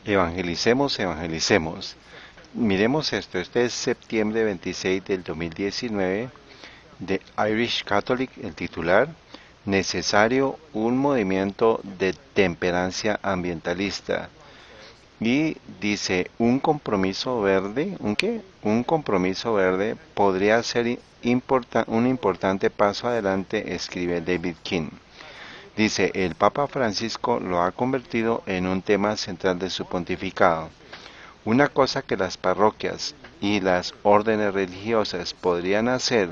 Evangelicemos, evangelicemos. Miremos esto, este es septiembre 26 del 2019 de Irish Catholic, el titular, necesario un movimiento de temperancia ambientalista. Y dice, un compromiso verde, ¿un qué? Un compromiso verde podría ser un importante paso adelante, escribe David King. Dice, el Papa Francisco lo ha convertido en un tema central de su pontificado. Una cosa que las parroquias y las órdenes religiosas podrían hacer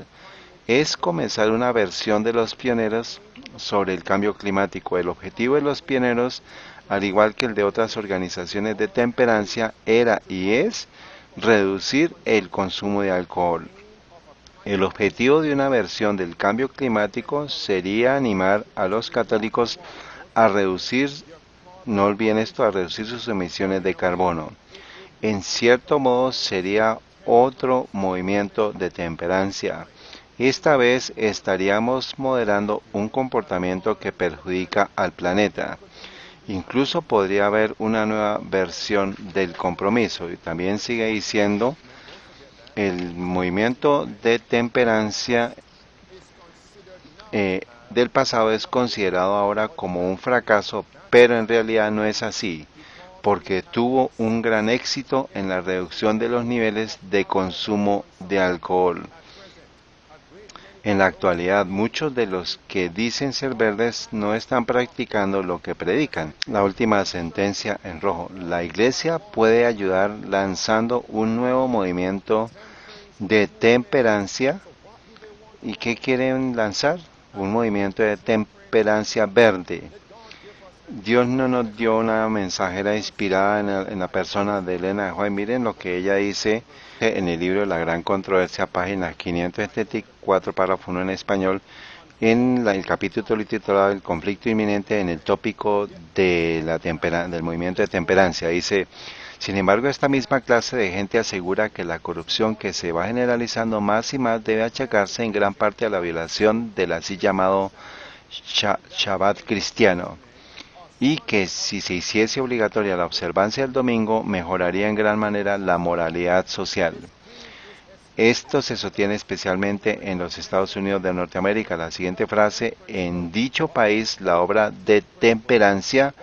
es comenzar una versión de los pioneros sobre el cambio climático. El objetivo de los pioneros, al igual que el de otras organizaciones de temperancia, era y es reducir el consumo de alcohol. El objetivo de una versión del cambio climático sería animar a los católicos a reducir, no olviden esto, a reducir sus emisiones de carbono. En cierto modo sería otro movimiento de temperancia. Esta vez estaríamos moderando un comportamiento que perjudica al planeta. Incluso podría haber una nueva versión del compromiso. Y también sigue diciendo, el movimiento de temperancia del pasado es considerado ahora como un fracaso, pero en realidad no es así, porque tuvo un gran éxito en la reducción de los niveles de consumo de alcohol. En la actualidad, muchos de los que dicen ser verdes no están practicando lo que predican. La última sentencia en rojo. La Iglesia puede ayudar lanzando un nuevo movimiento de temperancia. ¿Y qué quieren lanzar? Un movimiento de temperancia verde. Dios no nos dio una mensajera inspirada en la persona de Elena de White. Miren lo que ella dice en el libro La Gran Controversia, página 574, párrafo 1 en español, en el capítulo titulado El conflicto inminente en el tópico de del movimiento de temperancia. Dice, sin embargo, esta misma clase de gente asegura que la corrupción que se va generalizando más y más debe achacarse en gran parte a la violación del así llamado Shabbat cristiano, y que si se hiciese obligatoria la observancia del domingo, mejoraría en gran manera la moralidad social. Esto se sostiene especialmente en los Estados Unidos de Norteamérica. La siguiente frase, en dicho país la obra de temperancia,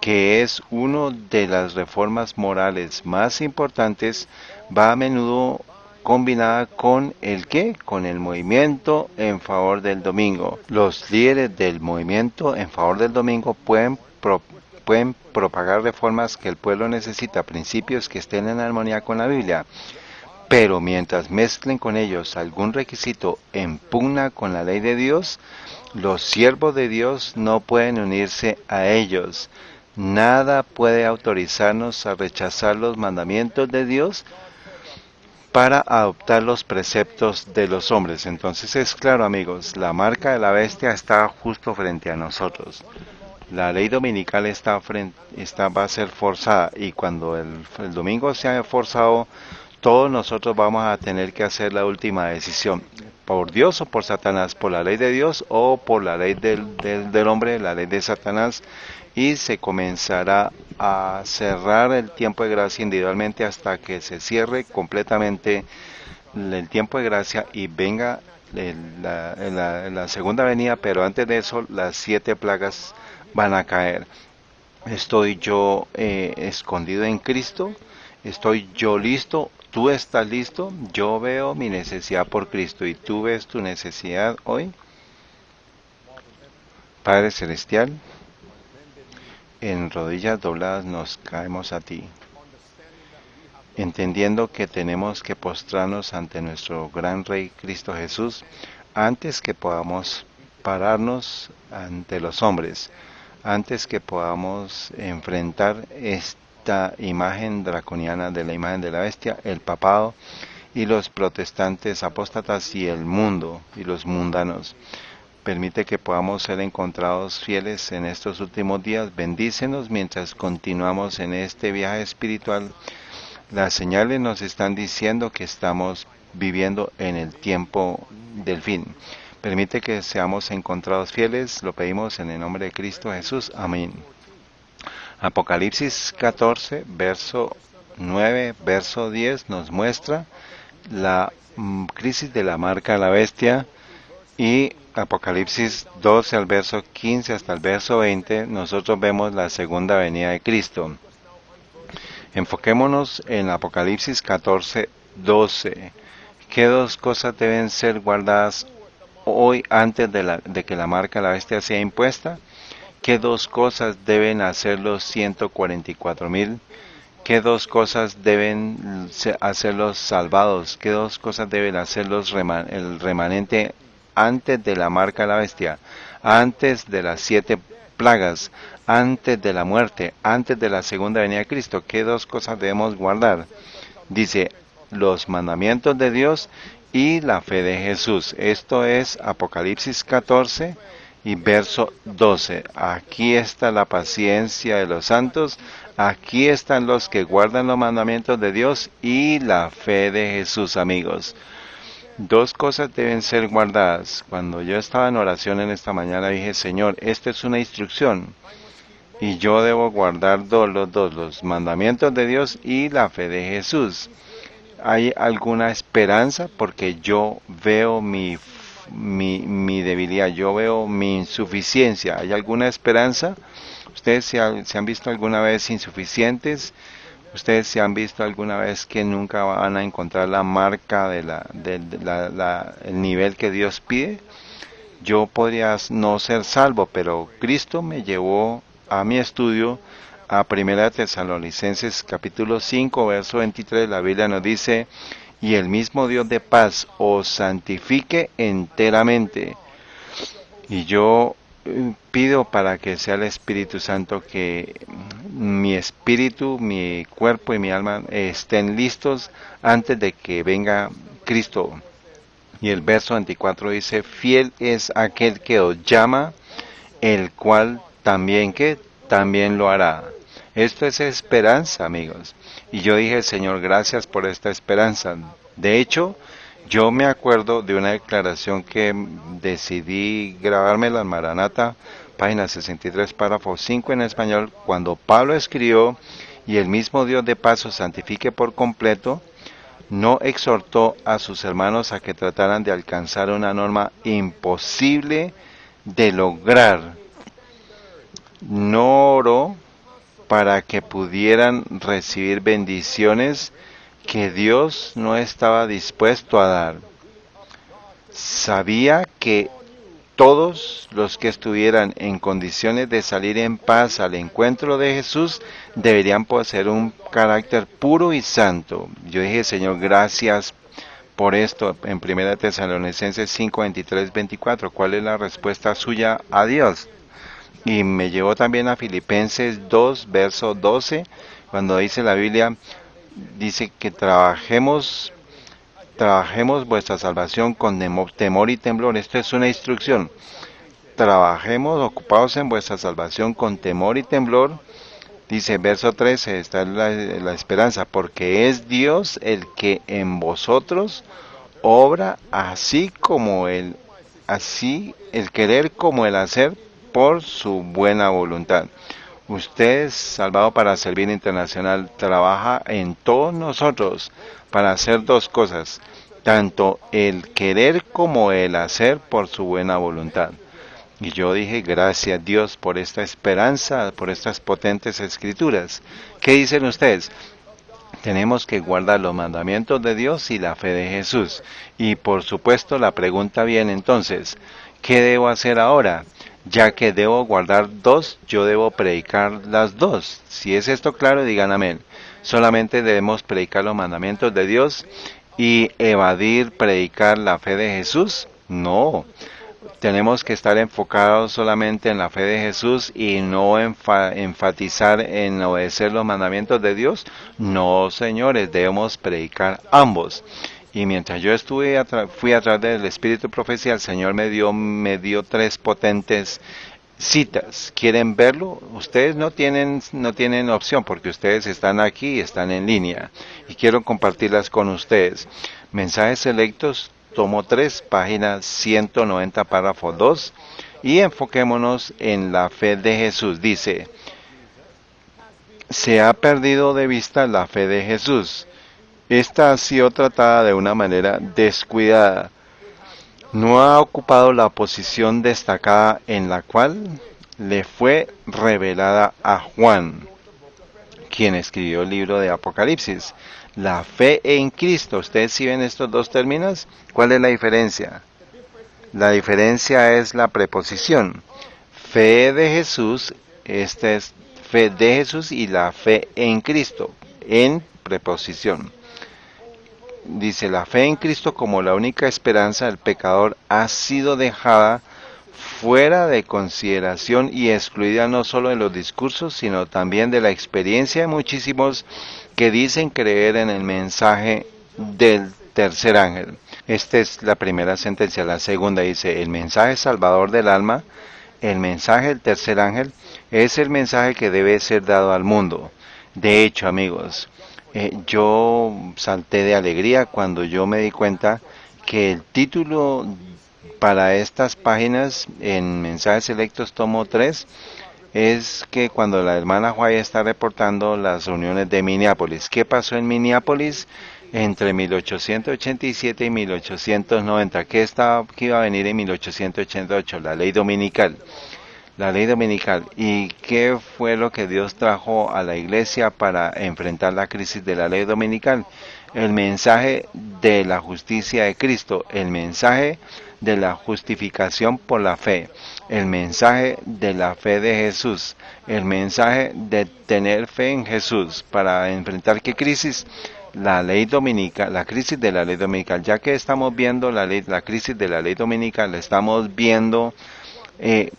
que es una de las reformas morales más importantes, va a menudo combinada con el ¿qué? Con el movimiento en favor del domingo. Los líderes del movimiento en favor del domingo pueden propagar reformas que el pueblo necesita, principios que estén en armonía con la Biblia, pero mientras mezclen con ellos algún requisito en pugna con la ley de Dios, los siervos de Dios no pueden unirse a ellos. Nada puede autorizarnos a rechazar los mandamientos de Dios para adoptar los preceptos de los hombres. Entonces es claro, amigos, la marca de la bestia está justo frente a nosotros. La ley dominical va a ser forzada, y cuando el domingo sea forzado, todos nosotros vamos a tener que hacer la última decisión, por Dios o por Satanás, por la ley de Dios o por la ley del hombre, la ley de Satanás, y se comenzará a cerrar el tiempo de gracia individualmente hasta que se cierre completamente el tiempo de gracia y venga la segunda venida, pero antes de eso las 7 plagas van a caer. ¿Estoy yo escondido en Cristo? ¿Estoy yo listo? ¿Tú estás listo? Yo veo mi necesidad por Cristo y tú ves tu necesidad hoy. Padre Celestial, en rodillas dobladas nos caemos a ti, entendiendo que tenemos que postrarnos ante nuestro gran Rey Cristo Jesús antes que podamos pararnos ante los hombres, antes que podamos enfrentar esta imagen draconiana de la imagen de la bestia, el papado y los protestantes apóstatas y el mundo y los mundanos. Permite que podamos ser encontrados fieles en estos últimos días. Bendícenos mientras continuamos en este viaje espiritual. Las señales nos están diciendo que estamos viviendo en el tiempo del fin. Permite que seamos encontrados fieles. Lo pedimos en el nombre de Cristo Jesús. Amén. Apocalipsis 14, verso 9, verso 10 nos muestra la crisis de la marca de la bestia, y Apocalipsis 12 al verso 15 hasta el verso 20 nosotros vemos la segunda venida de Cristo. Enfoquémonos en Apocalipsis 14, 12. ¿Qué dos cosas deben ser guardadas hoy antes de que la marca de la bestia sea impuesta? ¿Qué dos cosas deben hacer los 144,000? ¿Qué dos cosas deben hacer los salvados? ¿Qué dos cosas deben hacer el remanente antes de la marca de la bestia? Antes de las 7 plagas, antes de la muerte, antes de la segunda venida de Cristo. ¿Qué dos cosas debemos guardar? Dice, los mandamientos de Dios y la fe de Jesús. Esto es Apocalipsis 14 y verso 12. Aquí está la paciencia de los santos, aquí están los que guardan los mandamientos de Dios y la fe de Jesús, amigos. Dos cosas deben ser guardadas. Cuando yo estaba en oración en esta mañana dije, Señor, esta es una instrucción y yo debo guardar los mandamientos de Dios y la fe de Jesús. ¿Hay alguna esperanza? Porque yo veo mi debilidad, yo veo mi insuficiencia. ¿Hay alguna esperanza? ¿Ustedes se han visto alguna vez insuficientes? ¿Ustedes se han visto alguna vez que nunca van a encontrar la marca de el nivel que Dios pide? Yo podría no ser salvo, pero Cristo me llevó a mi estudio a 1 Tesalonicenses capítulo 5, verso 23. La Biblia nos dice, y el mismo Dios de paz os santifique enteramente. Y yo pido para que sea el Espíritu Santo que mi espíritu, mi cuerpo y mi alma estén listos antes de que venga Cristo. Y el verso 24 dice, fiel es aquel que os llama, el cual también también lo hará. Esto es esperanza, amigos. Y yo dije, Señor, gracias por esta esperanza. De hecho, yo me acuerdo de una declaración que decidí grabármela en Maranata, página 63, párrafo 5 en español, cuando Pablo escribió, y el mismo Dios de paz os santifique por completo, no exhortó a sus hermanos a que trataran de alcanzar una norma imposible de lograr. No oró para que pudieran recibir bendiciones que Dios no estaba dispuesto a dar. Sabía que todos los que estuvieran en condiciones de salir en paz al encuentro de Jesús deberían poseer un carácter puro y santo. Yo dije, Señor, gracias por esto en 1 Tesalonicenses 5, 23, 24. ¿Cuál es la respuesta suya a Dios? Y me llevó también a Filipenses 2, verso 12, cuando dice la Biblia, dice que trabajemos vuestra salvación con temor y temblor. Esto es una instrucción. Trabajemos, ocupados en vuestra salvación con temor y temblor. Dice verso 13, está la esperanza, porque es Dios el que en vosotros obra así el querer como el hacer por su buena voluntad. Usted, salvado para servir internacional, trabaja en todos nosotros para hacer dos cosas, tanto el querer como el hacer por su buena voluntad. Y yo dije, gracias Dios por esta esperanza, por estas potentes escrituras. ¿Qué dicen ustedes? Tenemos que guardar los mandamientos de Dios y la fe de Jesús. Y por supuesto la pregunta viene entonces, ¿qué debo hacer ahora? Ya que debo guardar dos, yo debo predicar las dos. Si es esto claro, digan amén. Solamente debemos predicar los mandamientos de Dios y evadir predicar la fe de Jesús. No. Tenemos que estar enfocados solamente en la fe de Jesús y no enfatizar en obedecer los mandamientos de Dios. No, señores, debemos predicar ambos. Y mientras yo fui a través del Espíritu Profecía, el Señor me dio tres potentes citas. ¿Quieren verlo? Ustedes no tienen opción porque ustedes están aquí y están en línea. Y quiero compartirlas con ustedes. Mensajes selectos, tomo 3, página 190, párrafo 2. Y enfoquémonos en la fe de Jesús. Dice, Se ha perdido de vista la fe de Jesús. Esta ha sido tratada de una manera descuidada. No ha ocupado la posición destacada en la cual le fue revelada a Juan, quien escribió el libro de Apocalipsis. La fe en Cristo. ¿Ustedes sí ven estos dos términos? ¿Cuál es la diferencia? La diferencia es la preposición. Fe de Jesús, esta es fe de Jesús y la fe en Cristo, en preposición. Dice, la fe en Cristo como la única esperanza del pecador ha sido dejada fuera de consideración y excluida no solo de los discursos, sino también de la experiencia de muchísimos que dicen creer en el mensaje del tercer ángel. Esta es la primera sentencia. La segunda dice, el mensaje salvador del alma, el mensaje del tercer ángel, es el mensaje que debe ser dado al mundo. De hecho, amigos, yo salté de alegría cuando yo me di cuenta que el título para estas páginas en Mensajes Selectos tomo 3 es que cuando la hermana Juárez está reportando las reuniones de Minneapolis, ¿qué pasó en Minneapolis entre 1887 y 1890? ¿Qué iba a venir en 1888? La ley dominical. La ley dominical. ¿Y qué fue lo que Dios trajo a la iglesia para enfrentar la crisis de la ley dominical? El mensaje de la justicia de Cristo, el mensaje de la justificación por la fe, el mensaje de la fe de Jesús, el mensaje de tener fe en Jesús para enfrentar qué crisis, la ley dominical, la crisis de la ley dominical. Ya que estamos viendo la crisis de la ley dominical, estamos viendo eh,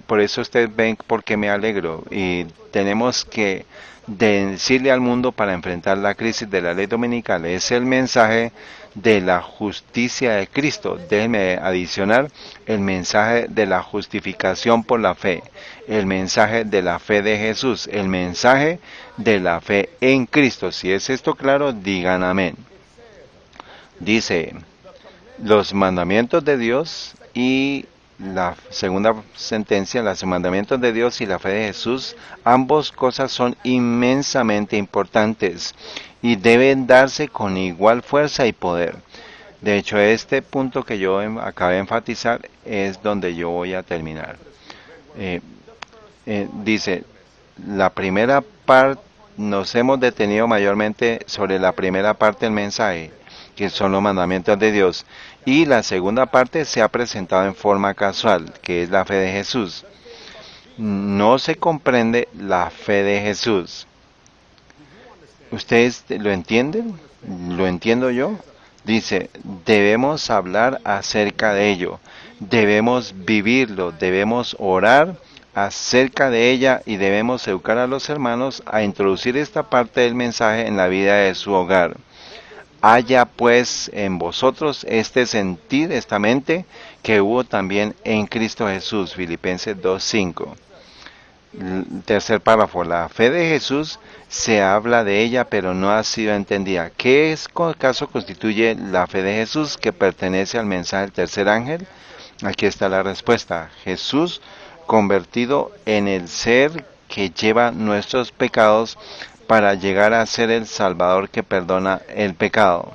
por eso ustedes ven por qué me alegro. Y tenemos que decirle al mundo para enfrentar la crisis de la ley dominical. Es el mensaje de la justicia de Cristo. Déjenme adicionar el mensaje de la justificación por la fe. El mensaje de la fe de Jesús. El mensaje de la fe en Cristo. Si es esto claro, digan amén. Dice, los mandamientos de Dios y la segunda sentencia, los mandamientos de Dios y la fe de Jesús, ambos cosas son inmensamente importantes y deben darse con igual fuerza y poder. De hecho, este punto que yo acabé de enfatizar es donde yo voy a terminar. Eh, dice, la primera parte, nos hemos detenido mayormente sobre la primera parte del mensaje, que son los mandamientos de Dios, y la segunda parte se ha presentado en forma casual, que es la fe de Jesús. No se comprende la fe de Jesús. ¿Ustedes lo entienden? ¿Lo entiendo yo? Dice, debemos hablar acerca de ello, debemos vivirlo, debemos orar acerca de ella y debemos educar a los hermanos a introducir esta parte del mensaje en la vida de su hogar. Haya pues en vosotros este sentir, esta mente, que hubo también en Cristo Jesús. Filipenses 2:5. Tercer párrafo. La fe de Jesús se habla de ella, pero no ha sido entendida. ¿Qué caso constituye la fe de Jesús que pertenece al mensaje del tercer ángel? Aquí está la respuesta. Jesús convertido en el ser que lleva nuestros pecados para llegar a ser el Salvador que perdona el pecado.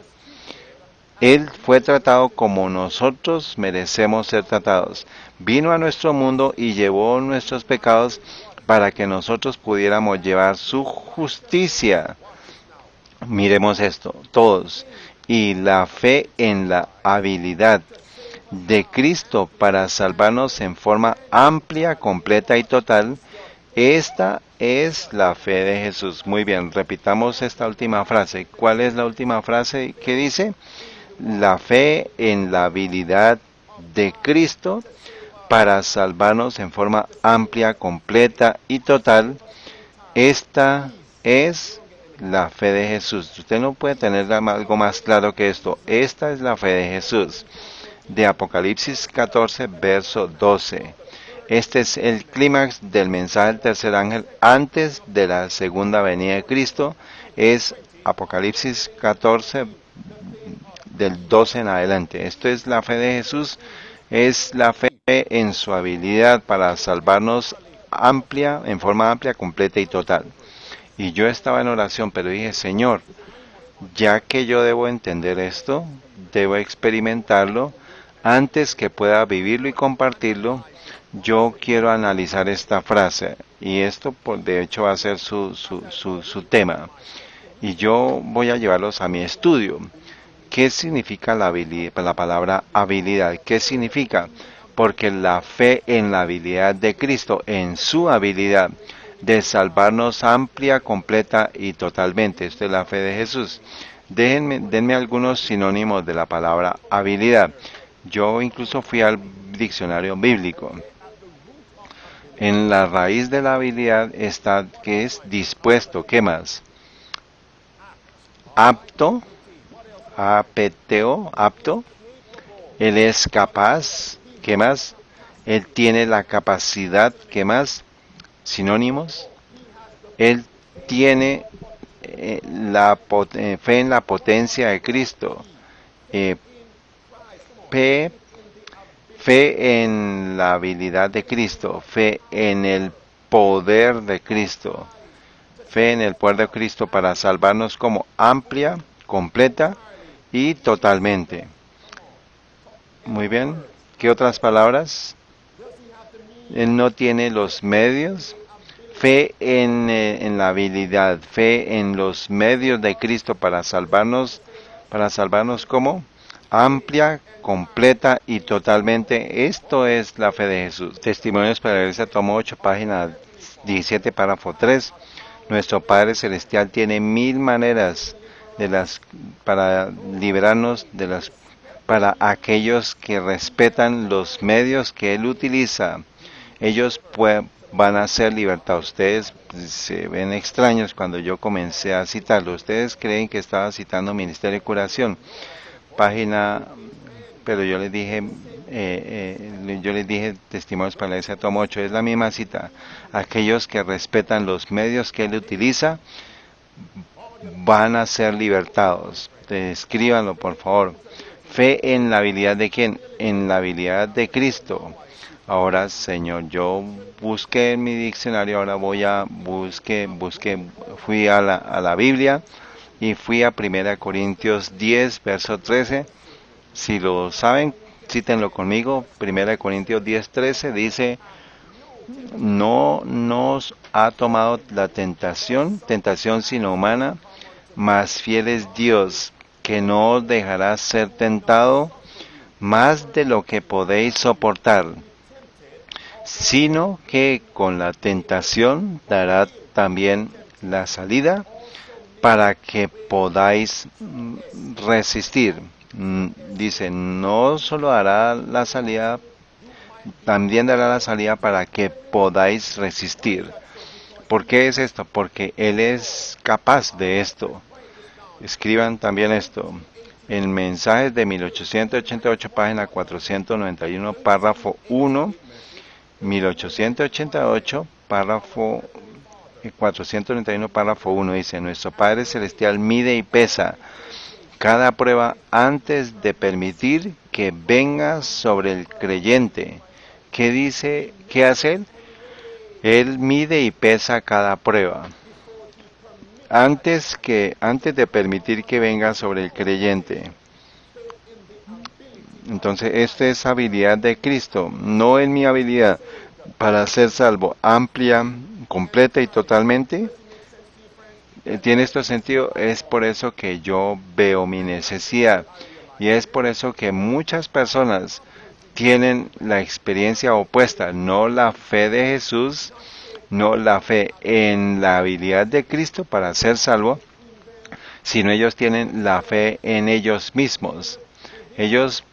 Él fue tratado como nosotros merecemos ser tratados. Vino a nuestro mundo y llevó nuestros pecados para que nosotros pudiéramos llevar su justicia. Miremos esto, todos. Y la fe en la habilidad de Cristo para salvarnos en forma amplia, completa y total. Esta es la fe de Jesús. Muy bien, repitamos esta última frase. ¿Cuál es la última frase que dice? La fe en la habilidad de Cristo para salvarnos en forma amplia, completa y total. Esta es la fe de Jesús. Usted no puede tener algo más claro que esto. Esta es la fe de Jesús. De Apocalipsis 14, verso 12. Este es el clímax del mensaje del tercer ángel antes de la segunda venida de Cristo. Es Apocalipsis 14, del 12 en adelante. Esto es la fe de Jesús, es la fe en su habilidad para salvarnos amplia, en forma amplia, completa y total. Y yo estaba en oración, pero dije, Señor, ya que yo debo entender esto, debo experimentarlo, antes que pueda vivirlo y compartirlo, yo quiero analizar esta frase. Y esto, de hecho, va a ser su tema. Y yo voy a llevarlos a mi estudio. ¿Qué significa la palabra habilidad? ¿Qué significa? Porque la fe en la habilidad de Cristo, en su habilidad de salvarnos amplia, completa y totalmente. Esto es la fe de Jesús. Denme algunos sinónimos de la palabra habilidad. Yo incluso fui al diccionario bíblico. En la raíz de la habilidad está que es dispuesto. ¿Qué más? Apto, apeteo, apto. Él es capaz. ¿Qué más? Él tiene la capacidad. ¿Qué más? Sinónimos. Él tiene fe en la potencia de Cristo. Eh, fe, fe en la habilidad de Cristo. Fe en el poder de Cristo. Fe en el poder de Cristo para salvarnos como amplia, completa y totalmente. Muy bien. ¿Qué otras palabras? Él no tiene los medios. Fe en la habilidad, fe en los medios de Cristo para salvarnos como amplia, completa y totalmente. Esto es la fe de Jesús. Testimonios para la Iglesia, tomo 8, página 17, párrafo 3. Nuestro Padre Celestial tiene 1000 maneras para liberarnos para aquellos que respetan los medios que Él utiliza. Ellos van a ser libertados. Ustedes se ven extraños cuando yo comencé a citarlo. Ustedes creen que estaba citando Ministerio de Curación, página, pero yo les dije Testimonios para la Iglesia, tomo 8, es la misma cita. Aquellos que respetan los medios que Él utiliza van a ser libertados. Escríbanlo, por favor. Fe en la habilidad de quién? En la habilidad de Cristo. Ahora, Señor, yo busqué en mi diccionario, ahora fui a la Biblia y fui a 1 Corintios 10, verso 13. Si lo saben, cítenlo conmigo. 1 Corintios 10, 13 dice, no nos ha tomado la tentación sino humana, mas fiel es Dios, que no os dejará ser tentado más de lo que podéis soportar, sino que con la tentación dará también la salida para que podáis resistir. Dice, no solo dará la salida, también dará la salida para que podáis resistir. ¿Por qué es esto? Porque Él es capaz de esto. Escriban también esto. En Mensajes de 1888, página 491, párrafo 1, 1888, párrafo 491, párrafo 1, dice, nuestro Padre Celestial mide y pesa cada prueba antes de permitir que venga sobre el creyente. ¿Qué dice? ¿Qué hace Él? Él mide y pesa cada prueba antes de permitir que venga sobre el creyente. Entonces, esta es habilidad de Cristo, no es mi habilidad para ser salvo, amplia, completa y totalmente. ¿Tiene esto sentido? Es por eso que yo veo mi necesidad y es por eso que muchas personas tienen la experiencia opuesta, no la fe de Jesús, no la fe en la habilidad de Cristo para ser salvo, sino ellos tienen la fe en ellos mismos. Ellos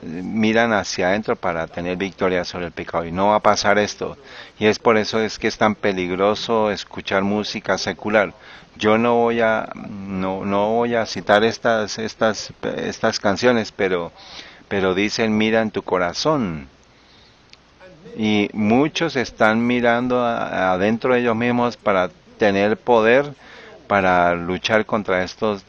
miran hacia adentro para tener victoria sobre el pecado y no va a pasar esto. Y es por eso es que es tan peligroso escuchar música secular. Yo no voy a citar estas canciones, pero dicen mira en tu corazón. Y muchos están mirando adentro de ellos mismos para tener poder para luchar contra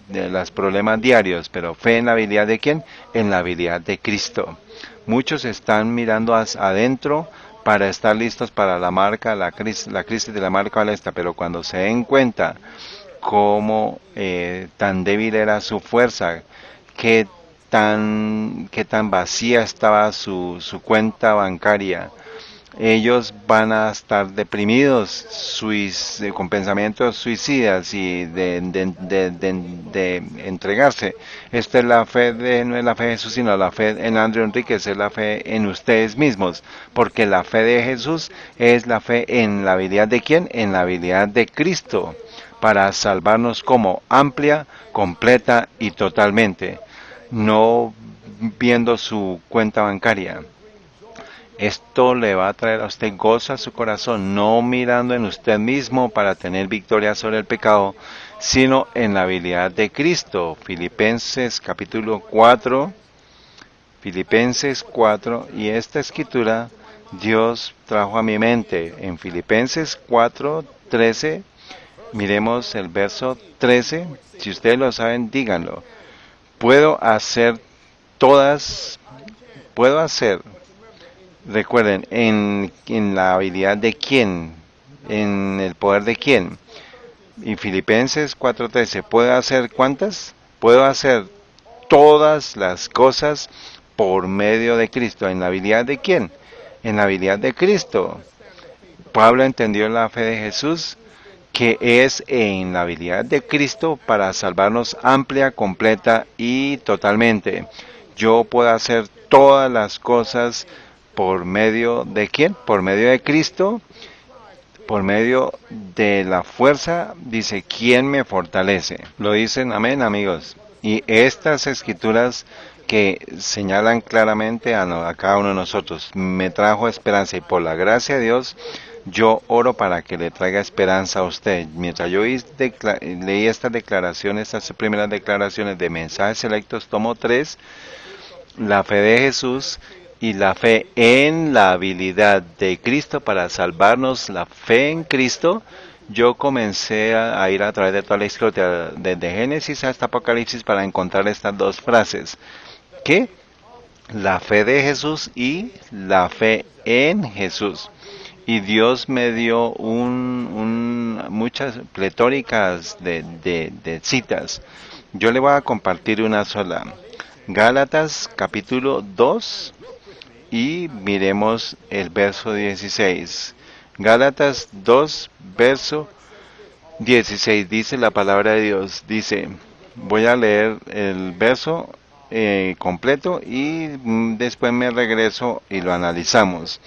los problemas diarios, pero fe en la habilidad de quién? En la habilidad de Cristo. Muchos están mirando adentro para estar listos para la crisis de la marca alesta, pero cuando se den cuenta cómo tan débil era su fuerza, qué tan vacía estaba su cuenta bancaria, ellos van a estar deprimidos, con pensamientos suicidas y de entregarse. Esta es la fe no es la fe de Jesús, sino la fe en Andrew Enríquez, es la fe en ustedes mismos, porque la fe de Jesús es la fe en la habilidad de ¿quién? En la habilidad de Cristo, para salvarnos como amplia, completa y totalmente, no viendo su cuenta bancaria. Esto le va a traer a usted gozo a su corazón, no mirando en usted mismo para tener victoria sobre el pecado, sino en la habilidad de Cristo. Filipenses capítulo 4, Filipenses 4, y esta escritura Dios trajo a mi mente en Filipenses 4, 13. Miremos el verso 13, si ustedes lo saben, díganlo. Puedo hacer todas, puedo hacer. Recuerden, en la habilidad de quién, en el poder de quién. Y Filipenses 4:13, ¿puedo hacer cuántas? Puedo hacer todas las cosas por medio de Cristo. ¿En la habilidad de quién? En la habilidad de Cristo. Pablo entendió la fe de Jesús, que es en la habilidad de Cristo para salvarnos amplia, completa y totalmente. Yo puedo hacer todas las cosas por medio de ¿quién? Por medio de Cristo, por medio de la fuerza, dice, ¿quién me fortalece? Lo dicen, amén, amigos. Y estas escrituras que señalan claramente a cada uno de nosotros, me trajo esperanza, y por la gracia de Dios, yo oro para que le traiga esperanza a usted. Mientras yo leí estas declaraciones, estas primeras declaraciones de Mensajes Selectos, tomo 3, la fe de Jesús y la fe en la habilidad de Cristo para salvarnos, la fe en Cristo, yo comencé a ir a través de toda la historia, desde Génesis hasta Apocalipsis, para encontrar estas dos frases. ¿Qué? La fe de Jesús y la fe en Jesús. Y Dios me dio muchas pletóricas de citas. Yo le voy a compartir una sola. Gálatas capítulo 2 y miremos el verso 16. Gálatas 2, verso 16, dice la palabra de Dios. Dice, voy a leer el verso completo y después me regreso y lo analizamos.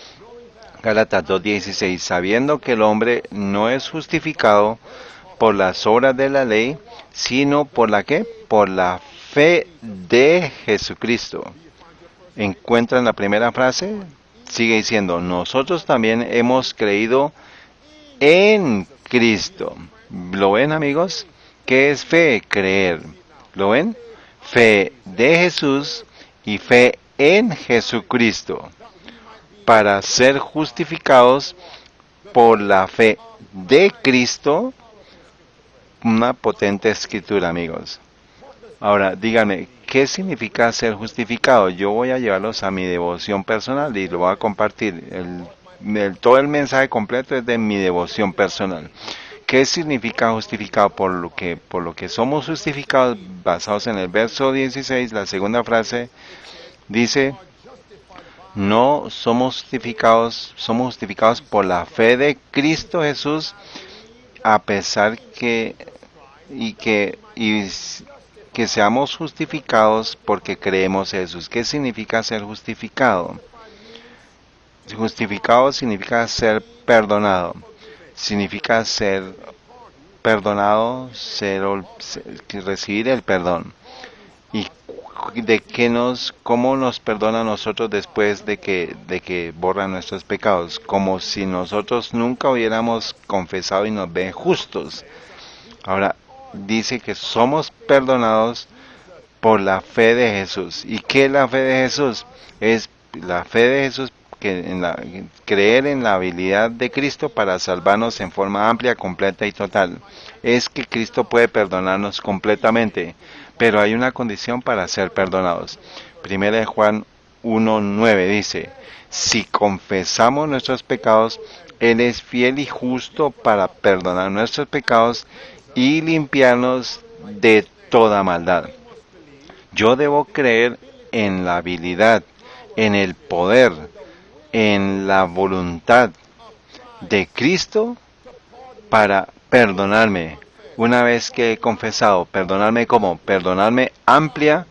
Gálatas 2:16, sabiendo que el hombre no es justificado por las obras de la ley, sino por la ¿qué? Por la fe de Jesucristo. ¿Encuentran la primera frase? Sigue diciendo, nosotros también hemos creído en Cristo. ¿Lo ven, amigos? ¿Qué es fe? Creer. ¿Lo ven? Fe de Jesús y fe en Jesucristo, para ser justificados por la fe de Cristo. Una potente escritura, amigos. Ahora, díganme, ¿qué significa ser justificado? Yo voy a llevarlos a mi devoción personal y lo voy a compartir. Todo el mensaje completo es de mi devoción personal. ¿Qué significa justificado? Por lo que somos justificados, basados en el verso 16, la segunda frase dice, no somos justificados por la fe de Cristo Jesús, a pesar que seamos justificados porque creemos en Jesús. ¿Qué significa ser justificado? Justificado significa ser perdonado. Significa ser perdonado, recibir el perdón. ¿Y cómo nos perdona a nosotros después de que borra nuestros pecados? Como si nosotros nunca hubiéramos confesado y nos ve justos. Ahora, dice que somos perdonados por la fe de Jesús. ¿Y qué es la fe de Jesús? Es la fe de Jesús, creer en la habilidad de Cristo para salvarnos en forma amplia, completa y total. Es que Cristo puede perdonarnos completamente, pero hay una condición para ser perdonados. Primera de Juan 1:9 dice, si confesamos nuestros pecados, Él es fiel y justo para perdonar nuestros pecados y limpiarnos de toda maldad. Yo debo creer en la habilidad, en el poder, en la voluntad de Cristo para perdonarme. Una vez que he confesado, perdonarme como, perdonarme amplia,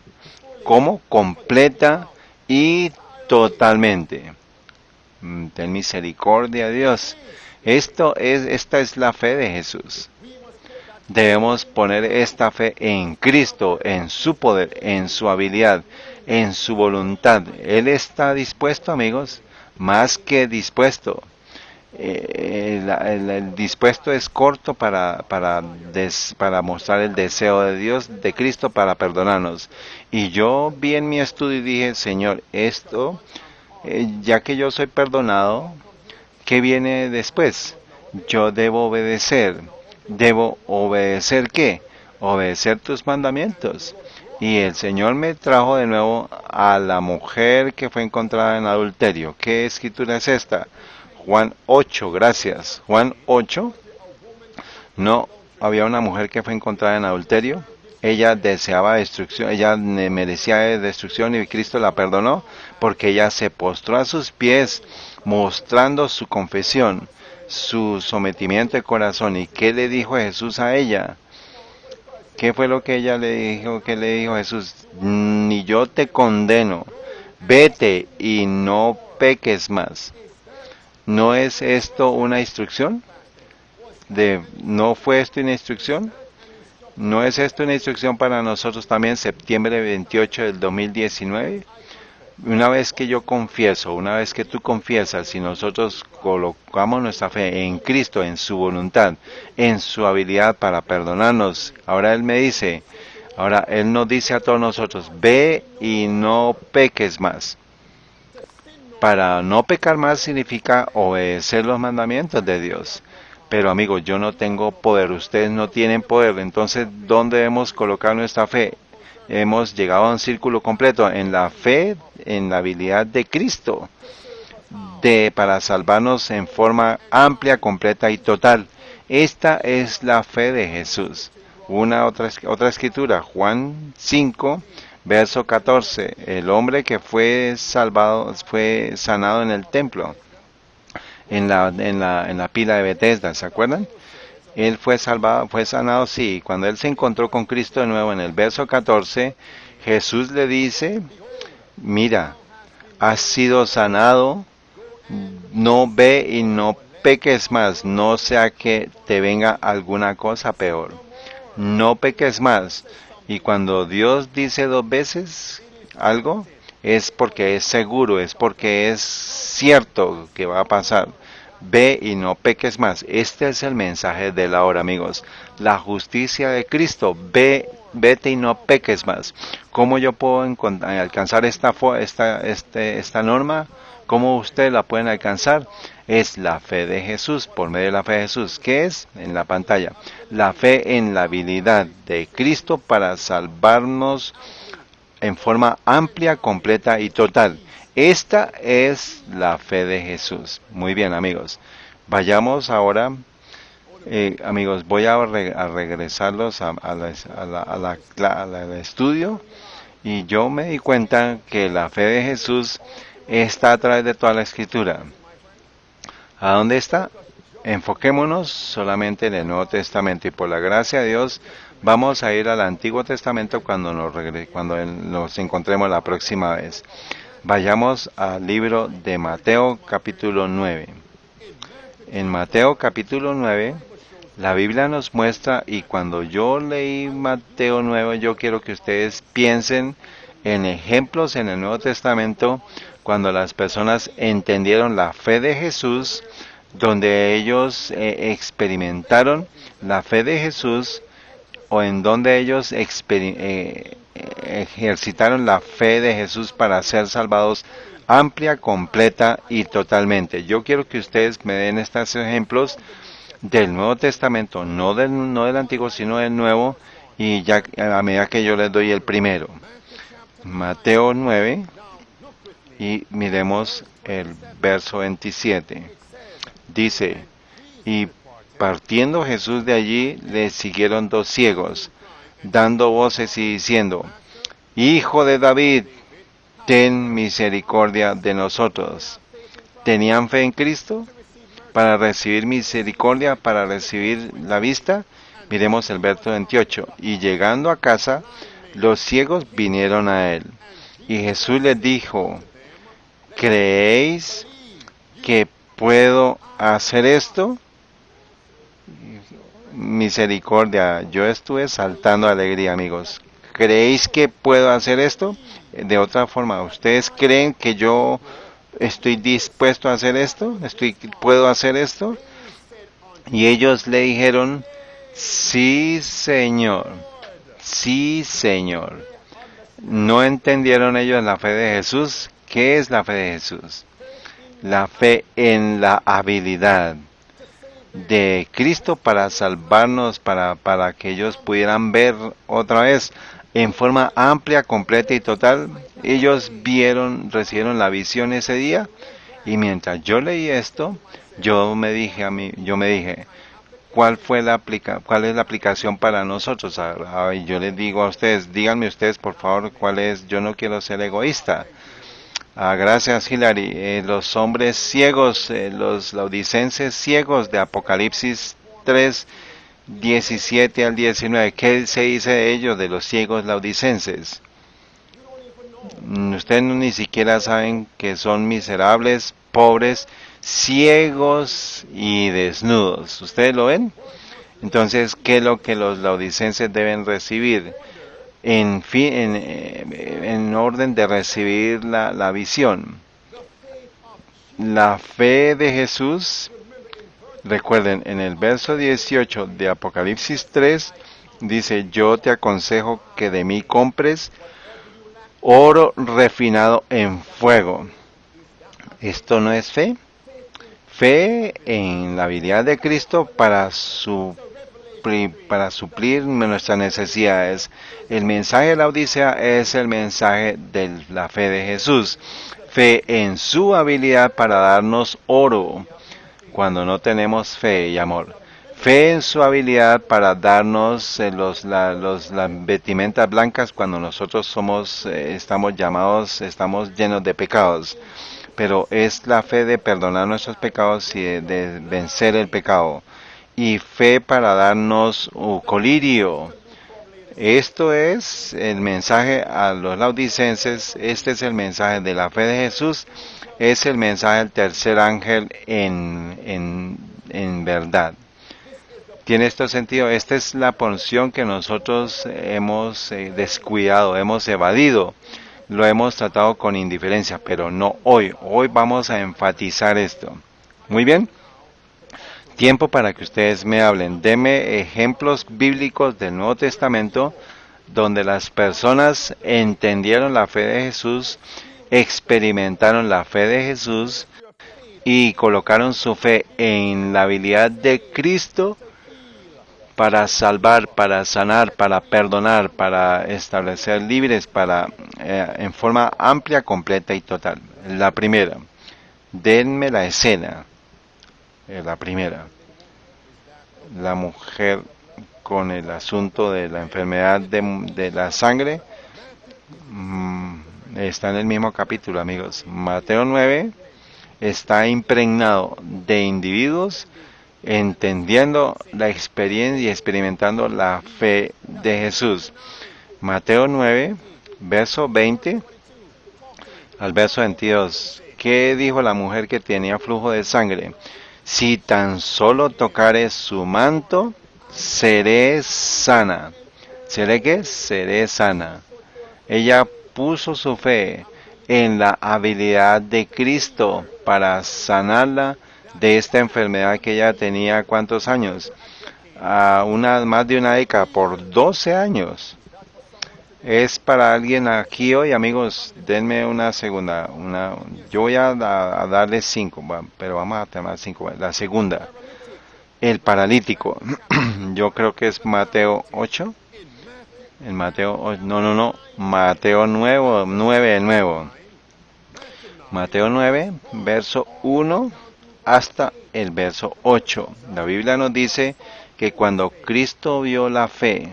como completa y totalmente. Ten misericordia, Dios. Esta es la fe de Jesús. Debemos poner esta fe en Cristo, en su poder, en su habilidad, en su voluntad. Él está dispuesto, amigos, más que dispuesto. El dispuesto es corto para mostrar el deseo de Dios, de Cristo, para perdonarnos. Y yo vi en mi estudio y dije, Señor, esto, ya que yo soy perdonado, ¿qué viene después? Yo debo obedecer. ¿Debo obedecer qué? Obedecer tus mandamientos. Y el Señor me trajo de nuevo a la mujer que fue encontrada en adulterio. ¿Qué escritura es esta? Juan 8, gracias. Juan 8, no había una mujer que fue encontrada en adulterio. Ella deseaba destrucción, ella merecía destrucción y Cristo la perdonó porque ella se postró a sus pies mostrando su confesión, su sometimiento de corazón. ¿Y qué le dijo Jesús a ella? ¿Qué fue lo que ella le dijo? ¿Qué le dijo Jesús? Ni yo te condeno, vete y no peques más. ¿No es esto una instrucción? ¿No fue esto una instrucción? ¿No es esto una instrucción para nosotros también, septiembre 28 del 2019? Una vez que yo confieso, una vez que tú confiesas, y nosotros colocamos nuestra fe en Cristo, en su voluntad, en su habilidad para perdonarnos, ahora Él me dice, ahora Él nos dice a todos nosotros, ve y no peques más. Para no pecar más significa obedecer los mandamientos de Dios. Pero amigos, yo no tengo poder, ustedes no tienen poder, entonces ¿dónde debemos colocar nuestra fe? Hemos llegado a un círculo completo en la fe, en la habilidad de Cristo, para salvarnos en forma amplia, completa y total. Esta es la fe de Jesús. Otra escritura, Juan 5, verso 14. El hombre que fue salvado, fue sanado en el templo, en la pila de Bethesda, ¿se acuerdan? Él fue salvado, fue sanado, sí. Cuando él se encontró con Cristo de nuevo en el verso 14, Jesús le dice, mira, has sido sanado, no ve y no peques más, no sea que te venga alguna cosa peor. No peques más. Y cuando Dios dice 2 veces algo, es porque es seguro, es porque es cierto que va a pasar. Ve y no peques más. Este es el mensaje de la hora, amigos. La justicia de Cristo. Vete y no peques más. ¿Cómo yo puedo alcanzar esta norma? ¿Cómo ustedes la pueden alcanzar? Es la fe de Jesús, por medio de la fe de Jesús. ¿Qué es? En la pantalla. La fe en la habilidad de Cristo para salvarnos en forma amplia, completa y total. Esta es la fe de Jesús. Muy bien, amigos. Vayamos ahora, amigos, voy a regresarlos al estudio. Y yo me di cuenta que la fe de Jesús está a través de toda la escritura. ¿A dónde está? Enfoquémonos solamente en el Nuevo Testamento y por la gracia de Dios vamos a ir al Antiguo Testamento cuando nos encontremos la próxima vez. Vayamos al libro de Mateo capítulo 9. En Mateo capítulo 9 la Biblia nos muestra, y cuando yo leí Mateo 9 yo quiero que ustedes piensen en ejemplos en el Nuevo Testamento cuando las personas entendieron la fe de Jesús, donde ellos experimentaron la fe de Jesús, o en donde ellos ejercitaron la fe de Jesús para ser salvados amplia, completa y totalmente. Yo quiero que ustedes me den estos ejemplos del Nuevo Testamento, no del Antiguo, sino del Nuevo, y ya a medida que yo les doy el primero. Mateo 9, Y miremos el verso 27. Dice, y partiendo Jesús de allí, le siguieron dos ciegos, dando voces y diciendo, Hijo de David, ten misericordia de nosotros. ¿Tenían fe en Cristo para recibir misericordia, para recibir la vista? Miremos el verso 28. Y llegando a casa, los ciegos vinieron a él. Y Jesús les dijo, ¿creéis que puedo hacer esto? Misericordia, yo estuve saltando de alegría, amigos. ¿Creéis que puedo hacer esto? De otra forma, ¿ustedes creen que yo estoy dispuesto a hacer esto? ¿Puedo hacer esto? Y ellos le dijeron, sí, Señor, sí, Señor. No entendieron ellos la fe de Jesús. ¿Qué es la fe de Jesús? La fe en la habilidad de Cristo para salvarnos, para que ellos pudieran ver otra vez en forma amplia, completa y total. Ellos recibieron la visión ese día, y mientras yo leí esto, yo me dije, ¿cuál es la aplicación para nosotros? Y yo les digo a ustedes, díganme ustedes por favor cuál es. Yo no quiero ser egoísta. Gracias, Hilary. Los hombres ciegos, los laodicenses ciegos de Apocalipsis 3, 17 al 19. ¿Qué se dice de ellos, de los ciegos laodicenses? Ustedes ni siquiera saben que son miserables, pobres, ciegos y desnudos. ¿Ustedes lo ven? Entonces, ¿qué es lo que los laodicenses deben recibir? En orden de recibir la visión. La fe de Jesús, recuerden, en el verso 18 de Apocalipsis 3, dice, yo te aconsejo que de mí compres oro refinado en fuego. ¿Esto no es fe? Fe en la habilidad de Cristo para suplir nuestras necesidades. El mensaje de la Odisea es el mensaje de la fe de Jesús. Fe en su habilidad para darnos oro cuando no tenemos fe y amor. Fe en su habilidad para darnos las vestimentas blancas cuando nosotros estamos llenos de pecados. Pero es la fe de perdonar nuestros pecados y de vencer el pecado. Y fe para darnos colirio. Esto es el mensaje a los laodicenses. Este es el mensaje de la fe de Jesús. Es el mensaje del tercer ángel en verdad. ¿Tiene esto sentido? Esta es la porción que nosotros hemos descuidado, hemos evadido. Lo hemos tratado con indiferencia, pero no hoy. Hoy vamos a enfatizar esto. Muy bien. Tiempo para que ustedes me hablen. Deme ejemplos bíblicos del Nuevo Testamento donde las personas entendieron la fe de Jesús, experimentaron la fe de Jesús y colocaron su fe en la habilidad de Cristo para salvar, para sanar, para perdonar, para establecer libres, en forma amplia, completa y total. La primera, denme la escena. La primera, la mujer con el asunto de la enfermedad de la sangre, está en el mismo capítulo, amigos. Mateo 9 está impregnado de individuos entendiendo la experiencia y experimentando la fe de Jesús. Mateo 9, verso 20 al verso 22. ¿Qué dijo la mujer que tenía flujo de sangre? Si tan solo tocare su manto, seré sana. ¿Seré qué? Seré sana. Ella puso su fe en la habilidad de Cristo para sanarla de esta enfermedad que ella tenía. ¿Cuántos años? Más de una década, por 12 años. Es para alguien aquí hoy, amigos. Denme una segunda. Yo voy a darle 5, pero vamos a tomar 5. La segunda, el paralítico. Yo creo que es Mateo 8. En Mateo, no, Mateo 9, el nuevo. Mateo 9, verso 1 hasta el verso 8. La Biblia nos dice que cuando Cristo vio la fe,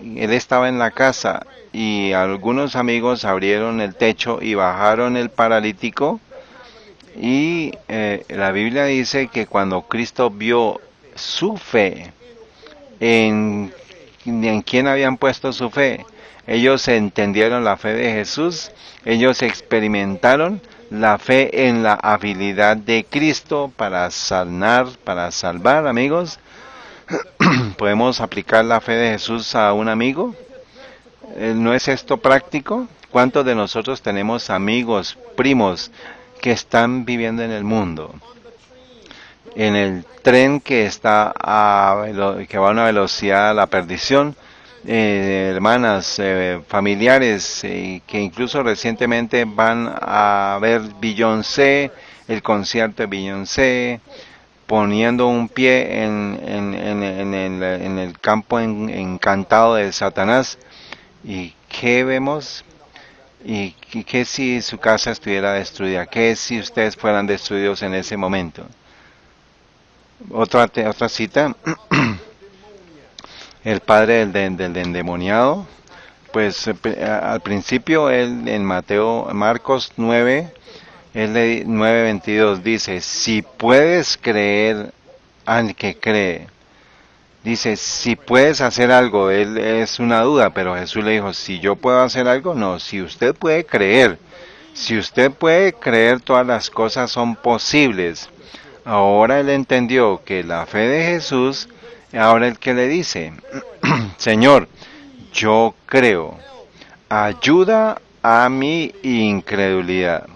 Él estaba en la casa y algunos amigos abrieron el techo y bajaron el paralítico. Y la Biblia dice que cuando Cristo vio su fe, en quién habían puesto su fe, ellos entendieron la fe de Jesús, ellos experimentaron la fe en la habilidad de Cristo para sanar, para salvar, amigos. ¿Podemos aplicar la fe de Jesús a un amigo? ¿No es esto práctico? ¿Cuántos de nosotros tenemos amigos, primos, que están viviendo en el mundo? En el tren que está que va a una velocidad a la perdición, hermanas, familiares, que incluso recientemente van a ver Beyoncé, el concierto de Beyoncé, poniendo un pie en el campo encantado de Satanás. ¿Y qué vemos? ¿Y qué si su casa estuviera destruida? ¿Qué si ustedes fueran destruidos en ese momento? Otra cita, el padre del endemoniado, pues al principio él en Marcos 9, 9:22 dice, si puedes creer al que cree, dice, si puedes hacer algo, él es una duda, pero Jesús le dijo, si yo puedo hacer algo, no, si usted puede creer, todas las cosas son posibles. Ahora él entendió que la fe de Jesús, ahora el que le dice, Señor, yo creo, ayuda a mi incredulidad.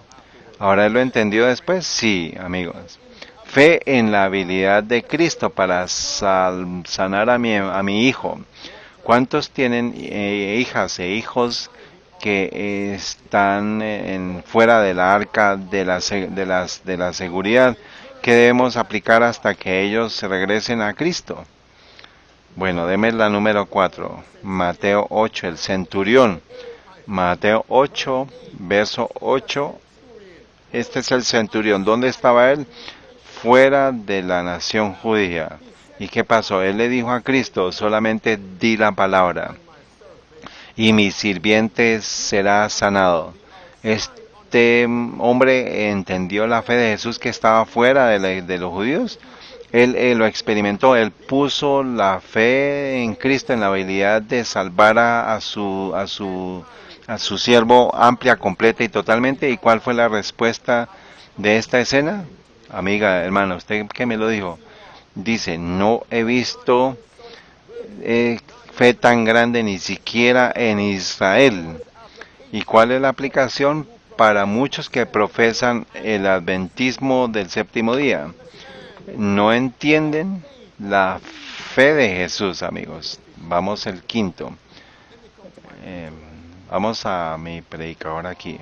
Ahora él lo entendió después, sí, amigos. Fe en la habilidad de Cristo para sanar a mi hijo. ¿Cuántos tienen hijas e hijos que están fuera de la arca de la seguridad? ¿Qué debemos aplicar hasta que ellos se regresen a Cristo? Bueno, deme la número 4, Mateo 8, el centurión. Mateo 8, verso 8. Este es el centurión. ¿Dónde estaba él? Fuera de la nación judía. ¿Y qué pasó? Él le dijo a Cristo, solamente di la palabra y mi sirviente será sanado. Este hombre entendió la fe de Jesús que estaba fuera de los judíos. Él lo experimentó, él puso la fe en Cristo, en la habilidad de salvar a su siervo amplia, completa y totalmente. ¿Y cuál fue la respuesta de esta escena? Amiga, hermano, usted que me lo dijo, dice, no he visto fe tan grande ni siquiera en Israel. ¿Y cuál es la aplicación para muchos que profesan el adventismo del séptimo día? No entienden la fe de Jesús, amigos. Vamos al quinto. Vamos a mi predicador aquí.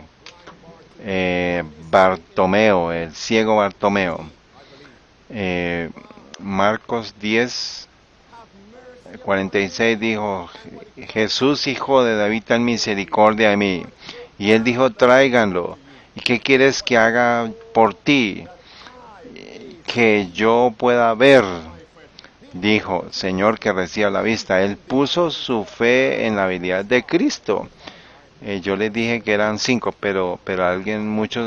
Bartomeo, el ciego Bartomeo. Marcos 10, 46 dijo, Jesús, hijo de David, ten misericordia de mí. Y él dijo, tráiganlo. ¿Y qué quieres que haga por ti? Que yo pueda ver. Dijo, Señor, que reciba la vista. Él puso su fe en la habilidad de Cristo. Yo les dije que eran 5, pero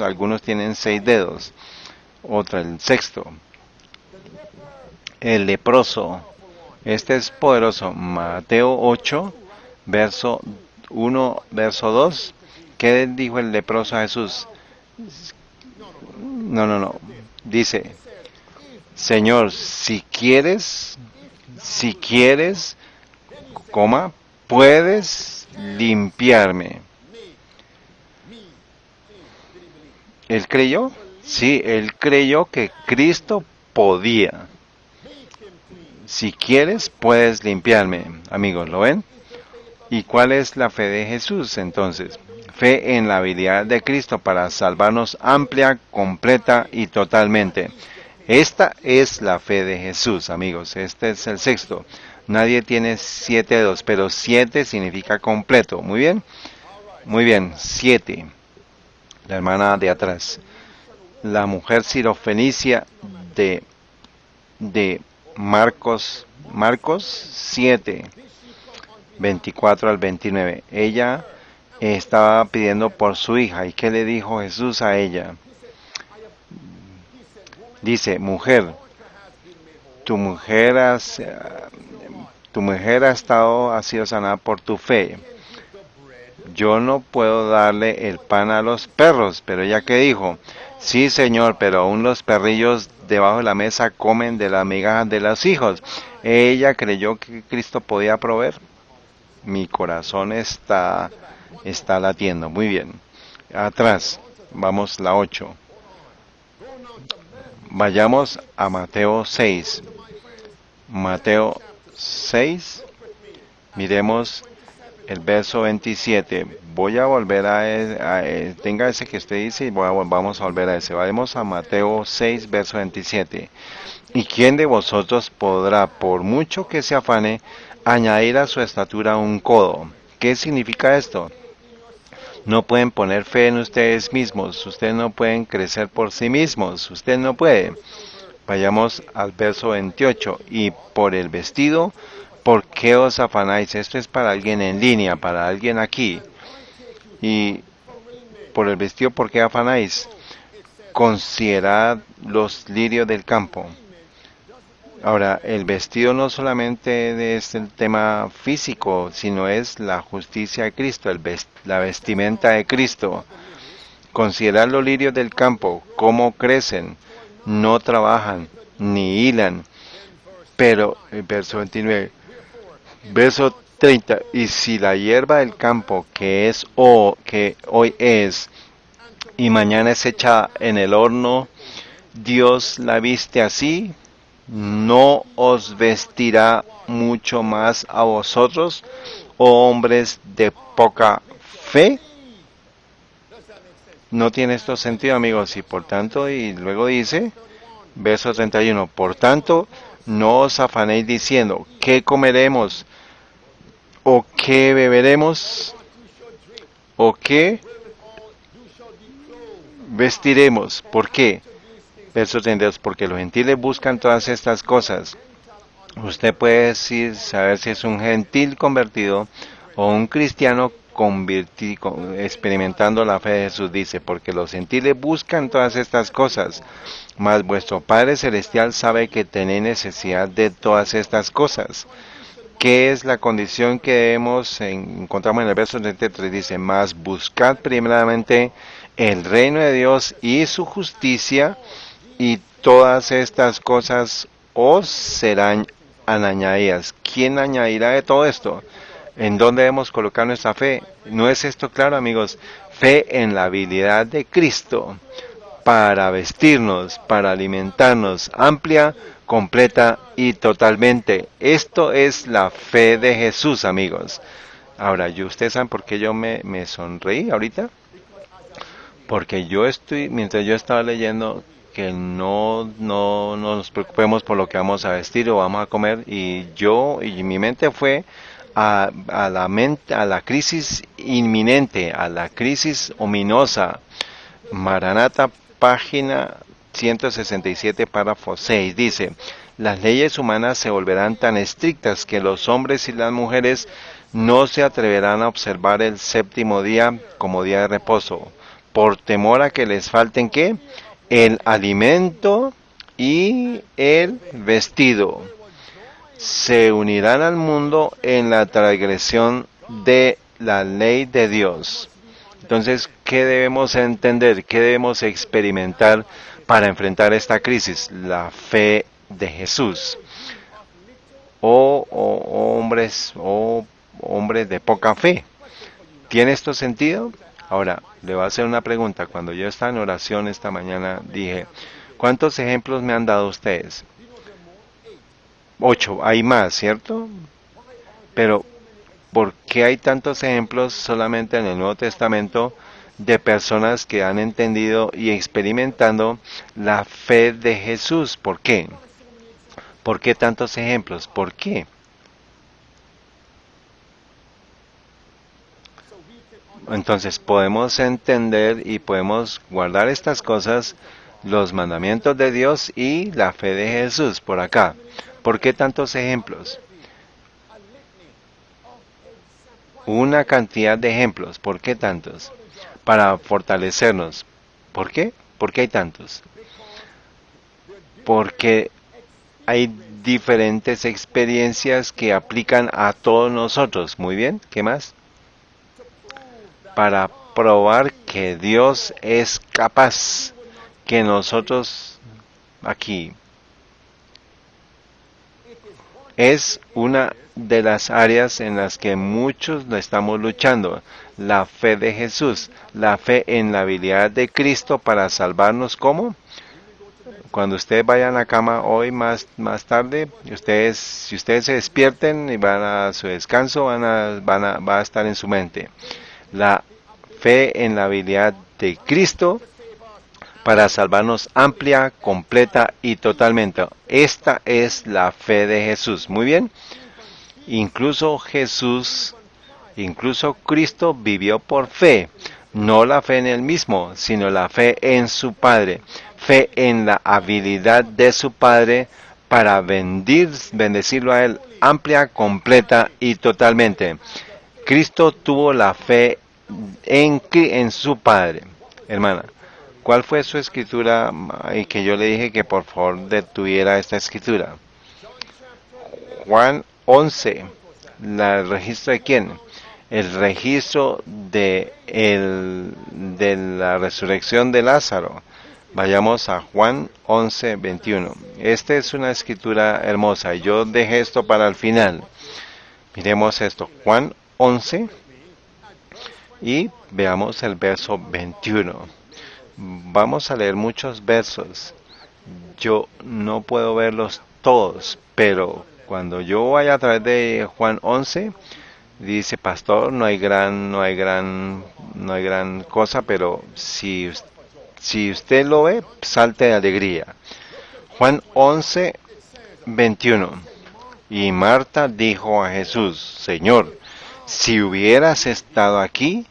algunos tienen 6 dedos. Otro, el sexto. El leproso. Este es poderoso. Mateo 8, verso 1, verso 2. ¿Qué dijo el leproso a Jesús? No. Dice, Señor, si quieres, puedes limpiarme. ¿Él creyó? Sí, él creyó que Cristo podía. Si quieres, puedes limpiarme. Amigos, ¿lo ven? ¿Y cuál es la fe de Jesús entonces? Fe en la habilidad de Cristo para salvarnos amplia, completa y totalmente. Esta es la fe de Jesús, amigos. Este es el sexto. Nadie tiene 7 dedos, pero 7 significa completo. ¿Muy bien? Muy bien, 7. la hermana de atrás. La mujer sirofenicia de, de Marcos 7, 24 al 29. Ella estaba pidiendo por su hija. ¿Y qué le dijo Jesús a ella? Dice, mujer, tu mujer, tu mujer ha sido sanada por tu fe. Yo no puedo darle el pan a los perros, pero ella que dijo, sí señor, pero aún los perrillos debajo de la mesa comen de las migajas de los hijos. Ella creyó que Cristo podía proveer. Mi corazón está latiendo. Muy bien. Atrás, vamos la 8. Vayamos a Mateo 6. Mateo 6. Miremos el verso 27. Voy a volver tenga ese que usted dice y vamos a volver a ese. Vamos a Mateo 6, verso 27. ¿Y quién de vosotros podrá, por mucho que se afane, añadir a su estatura un codo? ¿Qué significa esto? No pueden poner fe en ustedes mismos, ustedes no pueden crecer por sí mismos, usted no puede. Vayamos al verso 28. Y por el vestido, ¿por qué os afanáis? Esto es para alguien en línea, para alguien aquí. Y por el vestido, ¿por qué afanáis? Considerad los lirios del campo. Ahora, el vestido no solamente es el tema físico, sino es la justicia de Cristo, la vestimenta de Cristo. Considerad los lirios del campo, cómo crecen, no trabajan, ni hilan. Pero, el verso 29, verso 30, y si la hierba del campo que hoy es y mañana es echada en el horno, Dios la viste así, ¿no os vestirá mucho más a vosotros, oh hombres de poca fe? No tiene esto sentido, amigos, y por tanto, y luego dice, verso 31, por tanto, no os afanéis diciendo, ¿qué comeremos? ¿O qué beberemos? ¿O qué vestiremos? ¿Por qué? Verso 32, porque los gentiles buscan todas estas cosas. Usted puede decir, saber si es un gentil convertido o un cristiano experimentando la fe de Jesús. Dice, porque los gentiles buscan todas estas cosas, mas vuestro Padre Celestial sabe que tenéis necesidad de todas estas cosas. ¿Qué es la condición que encontramos en el verso 33? Dice, mas buscad primeramente el reino de Dios y su justicia, y todas estas cosas os serán añadidas. ¿Quién añadirá de todo esto? ¿En dónde debemos colocar nuestra fe? ¿No es esto claro, amigos? Fe en la habilidad de Cristo para vestirnos, para alimentarnos, amplia, completa y totalmente. Esto es la fe de Jesús, amigos. Ahora, ¿ustedes saben por qué yo me sonreí ahorita? Porque mientras yo estaba leyendo, que no nos preocupemos por lo que vamos a vestir o vamos a comer, y mi mente fue a la crisis inminente, a la crisis ominosa. Maranata, página 167, párrafo 6, dice, las leyes humanas se volverán tan estrictas que los hombres y las mujeres no se atreverán a observar el séptimo día como día de reposo, por temor a que les falten ¿qué? El alimento y el vestido. Se unirán al mundo en la transgresión de la ley de Dios. Entonces, ¿qué debemos entender? ¿Qué debemos experimentar para enfrentar esta crisis? La fe de Jesús. Hombres de poca fe. ¿Tiene esto sentido? Ahora, le voy a hacer una pregunta. Cuando yo estaba en oración esta mañana, dije, ¿cuántos ejemplos me han dado ustedes? 8, hay más, ¿cierto? Pero, ¿por qué hay tantos ejemplos solamente en el Nuevo Testamento de personas que han entendido y experimentando la fe de Jesús? ¿Por qué? ¿Por qué tantos ejemplos? ¿Por qué? Entonces podemos entender y podemos guardar estas cosas, los mandamientos de Dios y la fe de Jesús por acá. ¿Por qué tantos ejemplos? Una cantidad de ejemplos. ¿Por qué tantos? Para fortalecernos. ¿Por qué? ¿Por qué hay tantos? Porque hay diferentes experiencias que aplican a todos nosotros. Muy bien, ¿qué más? Para probar que Dios es capaz, que nosotros aquí es una de las áreas en las que muchos lo estamos luchando. La fe de Jesús, la fe en la habilidad de Cristo para salvarnos. ¿Cómo? Cuando ustedes vayan a la cama hoy más tarde, si ustedes se despierten y van a su descanso, va a estar en su mente. La fe en la habilidad de Cristo para salvarnos amplia, completa y totalmente. Esta es la fe de Jesús. Muy bien. Incluso Cristo vivió por fe. No la fe en él mismo, sino la fe en su Padre. Fe en la habilidad de su Padre para bendecirlo a él amplia, completa y totalmente. Cristo tuvo la fe en su Padre. Hermana, ¿cuál fue su escritura? Y que yo le dije que por favor detuviera esta escritura. Juan 11. ¿El registro de quién? El registro de la resurrección de Lázaro. Vayamos a Juan 11, 21. Esta es una escritura hermosa. Yo dejé esto para el final. Miremos esto. Juan 11 y veamos el verso 21. Vamos a leer muchos versos. Yo no puedo verlos todos, pero cuando yo vaya a través de Juan 11, dice, pastor, no hay gran cosa, pero si usted lo ve, salte de alegría. Juan 11, 21. Y Marta dijo a Jesús, Señor, si hubieras estado aquí,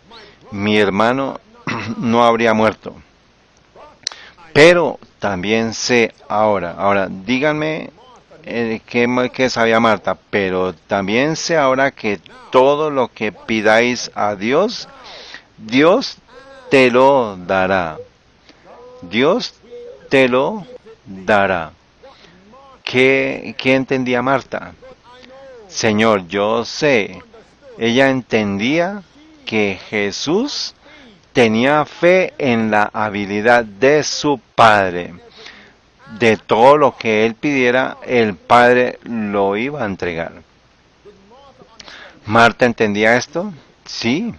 mi hermano no habría muerto. Pero también sé ahora díganme qué sabía Marta, pero también sé ahora que todo lo que pidáis a Dios, Dios te lo dará. Dios te lo dará. ¿Qué entendía Marta? Señor, yo sé. Ella entendía que Jesús tenía fe en la habilidad de su Padre. De todo lo que él pidiera, el Padre lo iba a entregar. ¿Marta entendía esto? Sí,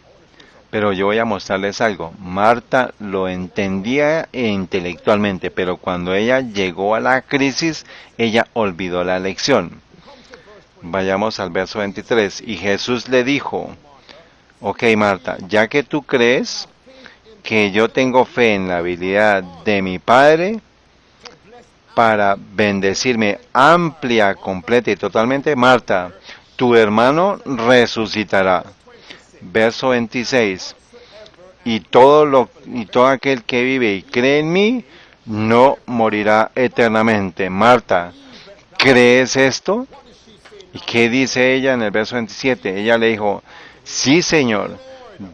pero yo voy a mostrarles algo. Marta lo entendía intelectualmente, pero cuando ella llegó a la crisis, ella olvidó la lección. Vayamos al verso 23. Y Jesús le dijo, ok Marta, ya que tú crees que yo tengo fe en la habilidad de mi Padre para bendecirme amplia, completa y totalmente, Marta, tu hermano resucitará. Verso 26. Y todo aquel que vive y cree en mí no morirá eternamente. Marta, ¿crees esto? ¿Y qué dice ella en el verso 27? Ella le dijo, sí, Señor,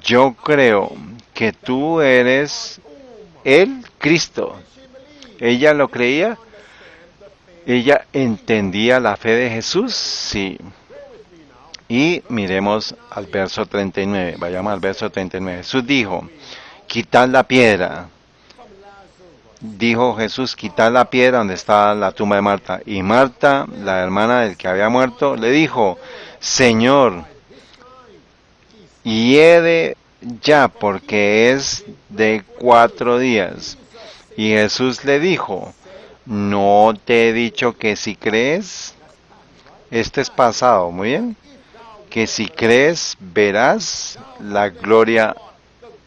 yo creo que tú eres el Cristo. ¿Ella lo creía? ¿Ella entendía la fe de Jesús? Sí. Y miremos al verso 39. Vayamos al verso 39. Jesús dijo, quitad la piedra. Dijo Jesús, quitad la piedra donde está la tumba de Marta. Y Marta, la hermana del que había muerto, le dijo, Señor, hiede ya, porque es de 4 días. Y Jesús le dijo, ¿no te he dicho que si crees? Este es pasado, muy bien. Que si crees, verás la gloria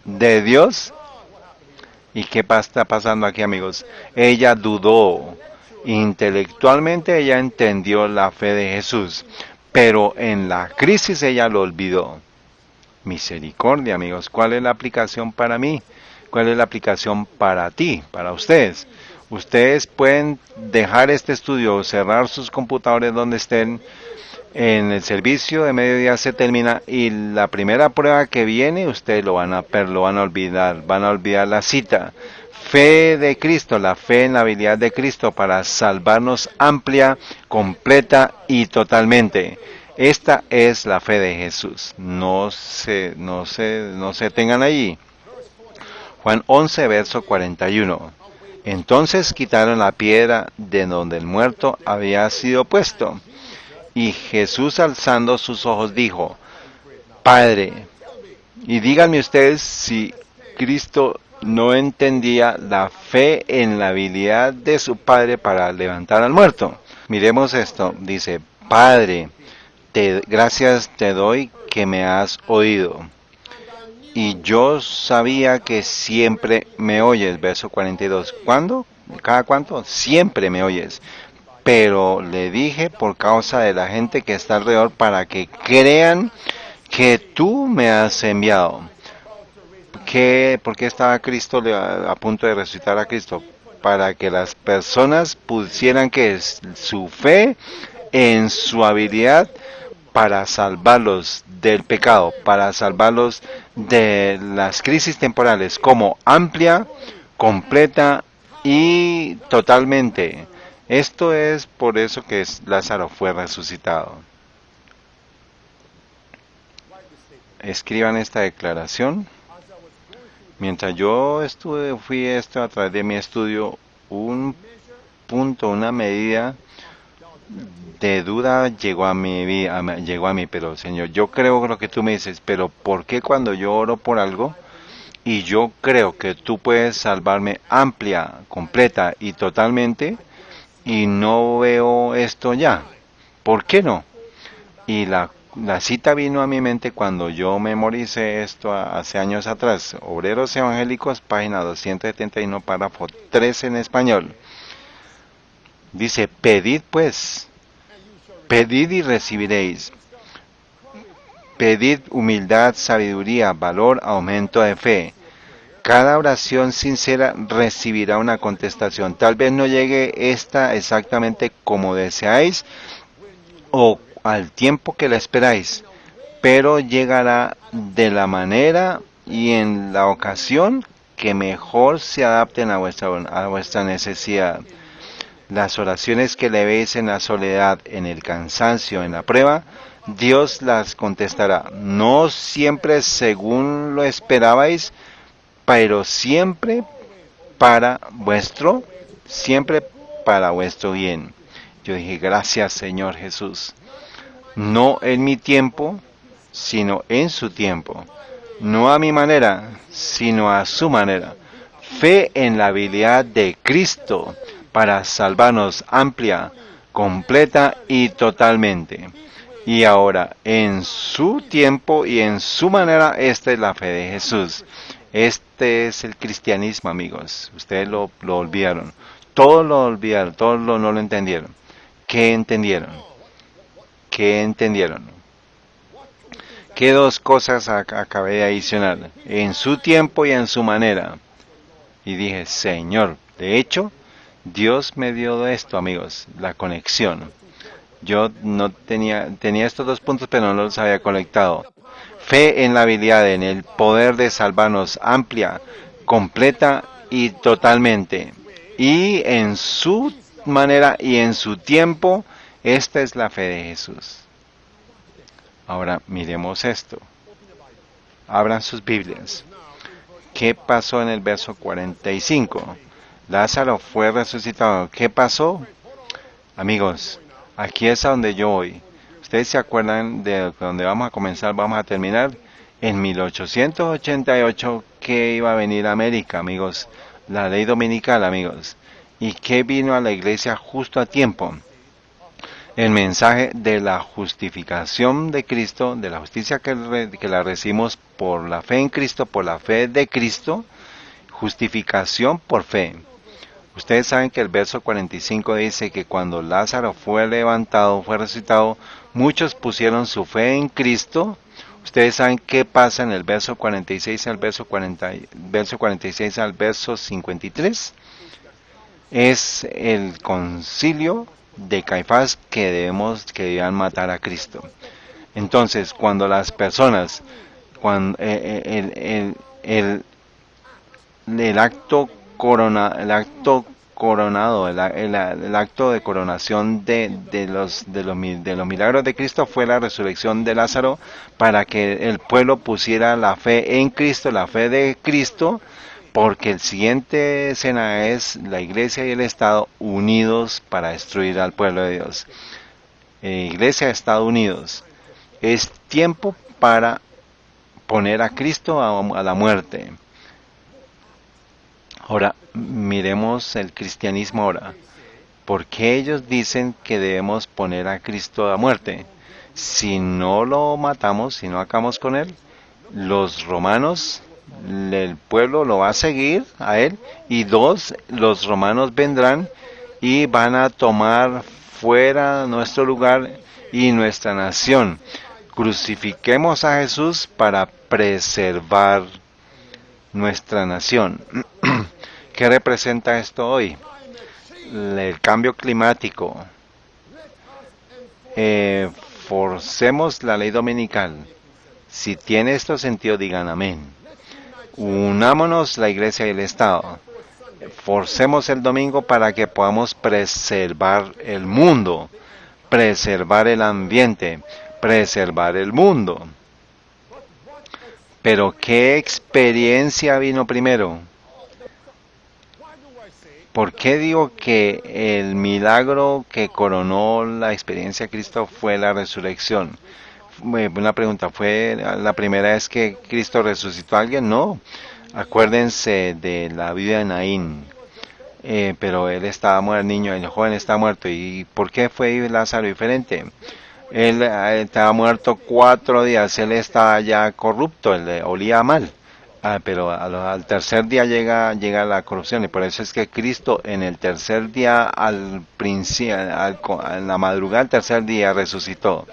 de Dios. ¿Y qué está pasando aquí, amigos? Ella dudó. Intelectualmente ella entendió la fe de Jesús, pero en la crisis ella lo olvidó. Misericordia, amigos. ¿Cuál es la aplicación para mí? ¿Cuál es la aplicación para ti, para ustedes? Ustedes pueden dejar este estudio, cerrar sus computadores donde estén. En el servicio de mediodía se termina y la primera prueba que viene, ustedes lo van a olvidar. Van a olvidar la cita. Fe de Cristo, la fe en la habilidad de Cristo para salvarnos amplia, completa y totalmente. Esta es la fe de Jesús. No se tengan allí. Juan 11, verso 41. Entonces quitaron la piedra de donde el muerto había sido puesto. Y Jesús alzando sus ojos dijo, Padre, y díganme ustedes si Cristo no entendía la fe en la habilidad de su Padre para levantar al muerto. Miremos esto, dice, Padre, gracias te doy que me has oído. Y yo sabía que siempre me oyes, verso 42. ¿Cuándo? ¿Cada cuánto? Siempre me oyes. Pero le dije por causa de la gente que está alrededor para que crean que tú me has enviado. ¿Por qué estaba Cristo a punto de resucitar a Cristo? Para que las personas pusieran que es su fe en su habilidad para salvarlos del pecado, para salvarlos de las crisis temporales, como amplia, completa y totalmente. Esto es por eso que Lázaro fue resucitado. Escriban esta declaración. Mientras yo fui a través de mi estudio, un punto, una medida de duda llegó a mí, pero Señor, yo creo lo que tú me dices, pero ¿por qué cuando yo oro por algo y yo creo que tú puedes salvarme amplia, completa y totalmente y no veo esto ya? ¿Por qué no? Y la cita vino a mi mente cuando yo memoricé esto hace años atrás. Obreros Evangélicos, página 271, párrafo 3 en español. Dice, pedid pues, pedid y recibiréis. Pedid humildad, sabiduría, valor, aumento de fe. Cada oración sincera recibirá una contestación. Tal vez no llegue esta exactamente como deseáis o al tiempo que la esperáis, pero llegará de la manera y en la ocasión que mejor se adapten a vuestra necesidad. Las oraciones que le veis en la soledad, en el cansancio, en la prueba, Dios las contestará. No siempre según lo esperabais, pero siempre para vuestro bien. Yo dije, gracias Señor Jesús. No en mi tiempo, sino en su tiempo. No a mi manera, sino a su manera. Fe en la habilidad de Cristo para salvarnos amplia, completa y totalmente. Y ahora, en su tiempo y en su manera, esta es la fe de Jesús. Este es el cristianismo, amigos. Ustedes lo olvidaron. Todos lo olvidaron, no lo entendieron. ¿Qué entendieron? ¿Qué entendieron? ¿Qué dos cosas acabé de adicionar? En su tiempo y en su manera. Y dije, Señor, de hecho, Dios me dio esto, amigos, la conexión. Yo no tenía estos dos puntos, pero no los había conectado. Fe en la habilidad, en el poder de salvarnos amplia, completa y totalmente. Y en su manera y en su tiempo, esta es la fe de Jesús. Ahora miremos esto. Abran sus Biblias. ¿Qué pasó en el verso 45? Lázaro fue resucitado. ¿Qué pasó? Amigos, aquí es a donde yo voy. ¿Ustedes se acuerdan de donde vamos a comenzar, vamos a terminar? En 1888, ¿qué iba a venir a América, amigos? La ley dominical, amigos. ¿Y qué vino a la iglesia justo a tiempo? El mensaje de la justificación de Cristo, de la justicia que la recibimos por la fe en Cristo, por la fe de Cristo, justificación por fe. Ustedes saben que el verso 45 dice que cuando Lázaro fue levantado, fue resucitado, muchos pusieron su fe en Cristo, Ustedes saben qué pasa en el verso 46 al verso 46 al verso 53. Es el concilio de Caifás que debían matar a Cristo. Entonces, cuando las personas, cuando el acto coronado, el acto de coronación de los milagros de Cristo fue la resurrección de Lázaro para que el pueblo pusiera la fe en Cristo, la fe de Cristo, porque el siguiente escena es la iglesia y el Estado unidos para destruir al pueblo de Dios. Iglesia, Estado unidos. Es tiempo para poner a Cristo a la muerte. Ahora, miremos el cristianismo ahora. ¿Por qué ellos dicen que debemos poner a Cristo a muerte? Si no lo matamos, si no acabamos con él, los romanos, el pueblo lo va a seguir a él, y los romanos vendrán y van a tomar fuera nuestro lugar y nuestra nación. Crucifiquemos a Jesús para preservar nuestra nación. ¿Qué representa esto hoy? El cambio climático. Forcemos la ley dominical. Si tiene esto sentido, digan amén. Unámonos la iglesia y el Estado. Forcemos el domingo para que podamos preservar el mundo, preservar el ambiente, preservar el mundo. Pero ¿qué experiencia vino primero? ¿Por qué digo que el milagro que coronó la experiencia de Cristo fue la resurrección? Una pregunta, ¿fue la primera vez que Cristo resucitó a alguien? No. Acuérdense de la vida de Naín. Pero él estaba muerto, el niño, el joven está muerto. ¿Y por qué fue Lázaro diferente? Él estaba muerto 4 días, él estaba ya corrupto, él olía mal. Pero al tercer día llega la corrupción, y por eso es que Cristo en el tercer día, al principio, en la madrugada del tercer día resucitó.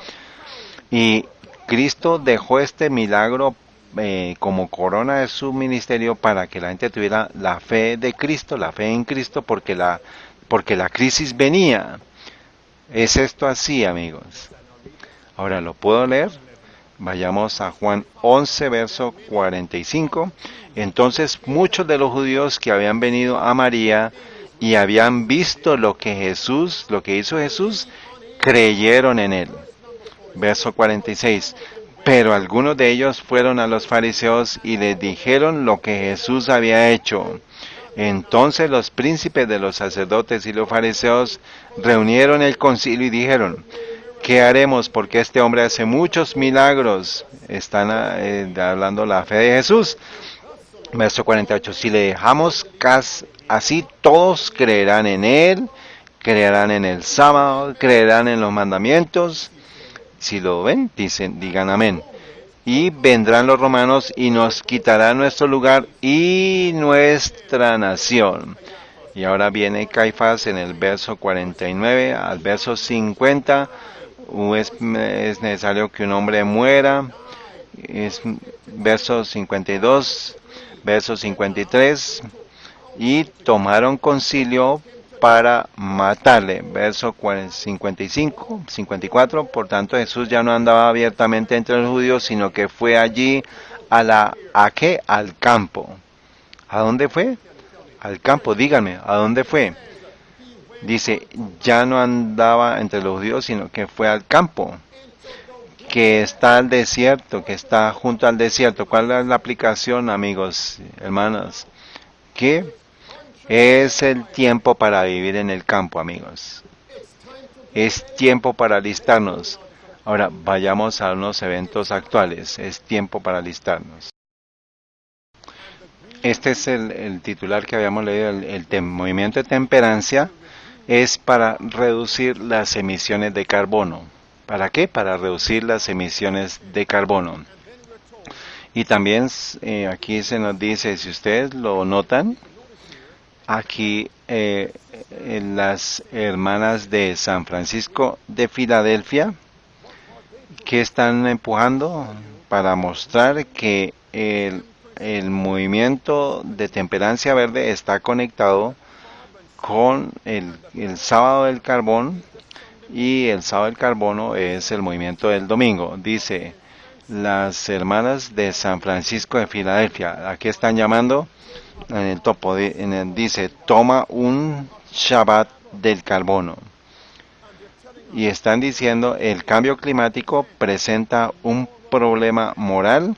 Y Cristo dejó este milagro como corona de su ministerio para que la gente tuviera la fe de Cristo, la fe en Cristo, porque la crisis venía. ¿Es esto así, amigos? Ahora, ¿lo puedo leer? Vayamos a Juan 11, verso 45. Entonces muchos de los judíos que habían venido a María y habían visto lo que hizo Jesús, creyeron en él. Verso 46. Pero algunos de ellos fueron a los fariseos y les dijeron lo que Jesús había hecho. Entonces los príncipes de los sacerdotes y los fariseos reunieron el concilio y dijeron: ¿qué haremos? Porque este hombre hace muchos milagros. Están hablando la fe de Jesús. Verso 48. Si le dejamos así, todos creerán en él, creerán en el sábado, creerán en los mandamientos. Si lo ven, digan amén. Y vendrán los romanos y nos quitarán nuestro lugar y nuestra nación. Y ahora viene Caifás en el verso 49 al verso 50. Es necesario que un hombre muera. Es verso 52, verso 53. Y tomaron concilio para matarle. Verso 55, 54. Por tanto, Jesús ya no andaba abiertamente entre los judíos, sino que fue allí ¿a qué? Al campo. ¿A dónde fue? Al campo, díganme, ¿a dónde fue? Dice, ya no andaba entre los judíos, sino que fue al campo, que está al desierto, que está junto al desierto. ¿Cuál es la aplicación, amigos, hermanos? Que es el tiempo para vivir en el campo, amigos. Es tiempo para alistarnos. Ahora, vayamos a unos eventos actuales. Es tiempo para alistarnos. Este es el titular que habíamos leído, el movimiento de temperancia. Es para reducir las emisiones de carbono. ¿Para qué? Para reducir las emisiones de carbono. Y también aquí se nos dice, si ustedes lo notan, aquí las hermanas de San Francisco de Filadelfia, ¿qué están empujando? para mostrar que el movimiento de temperancia verde está conectado con el sábado del carbón, y el sábado del carbono es el movimiento del domingo. Dice, las hermanas de San Francisco de Filadelfia, aquí están llamando en el topo, dice, toma un Shabbat del carbono. Y están diciendo, el cambio climático presenta un problema moral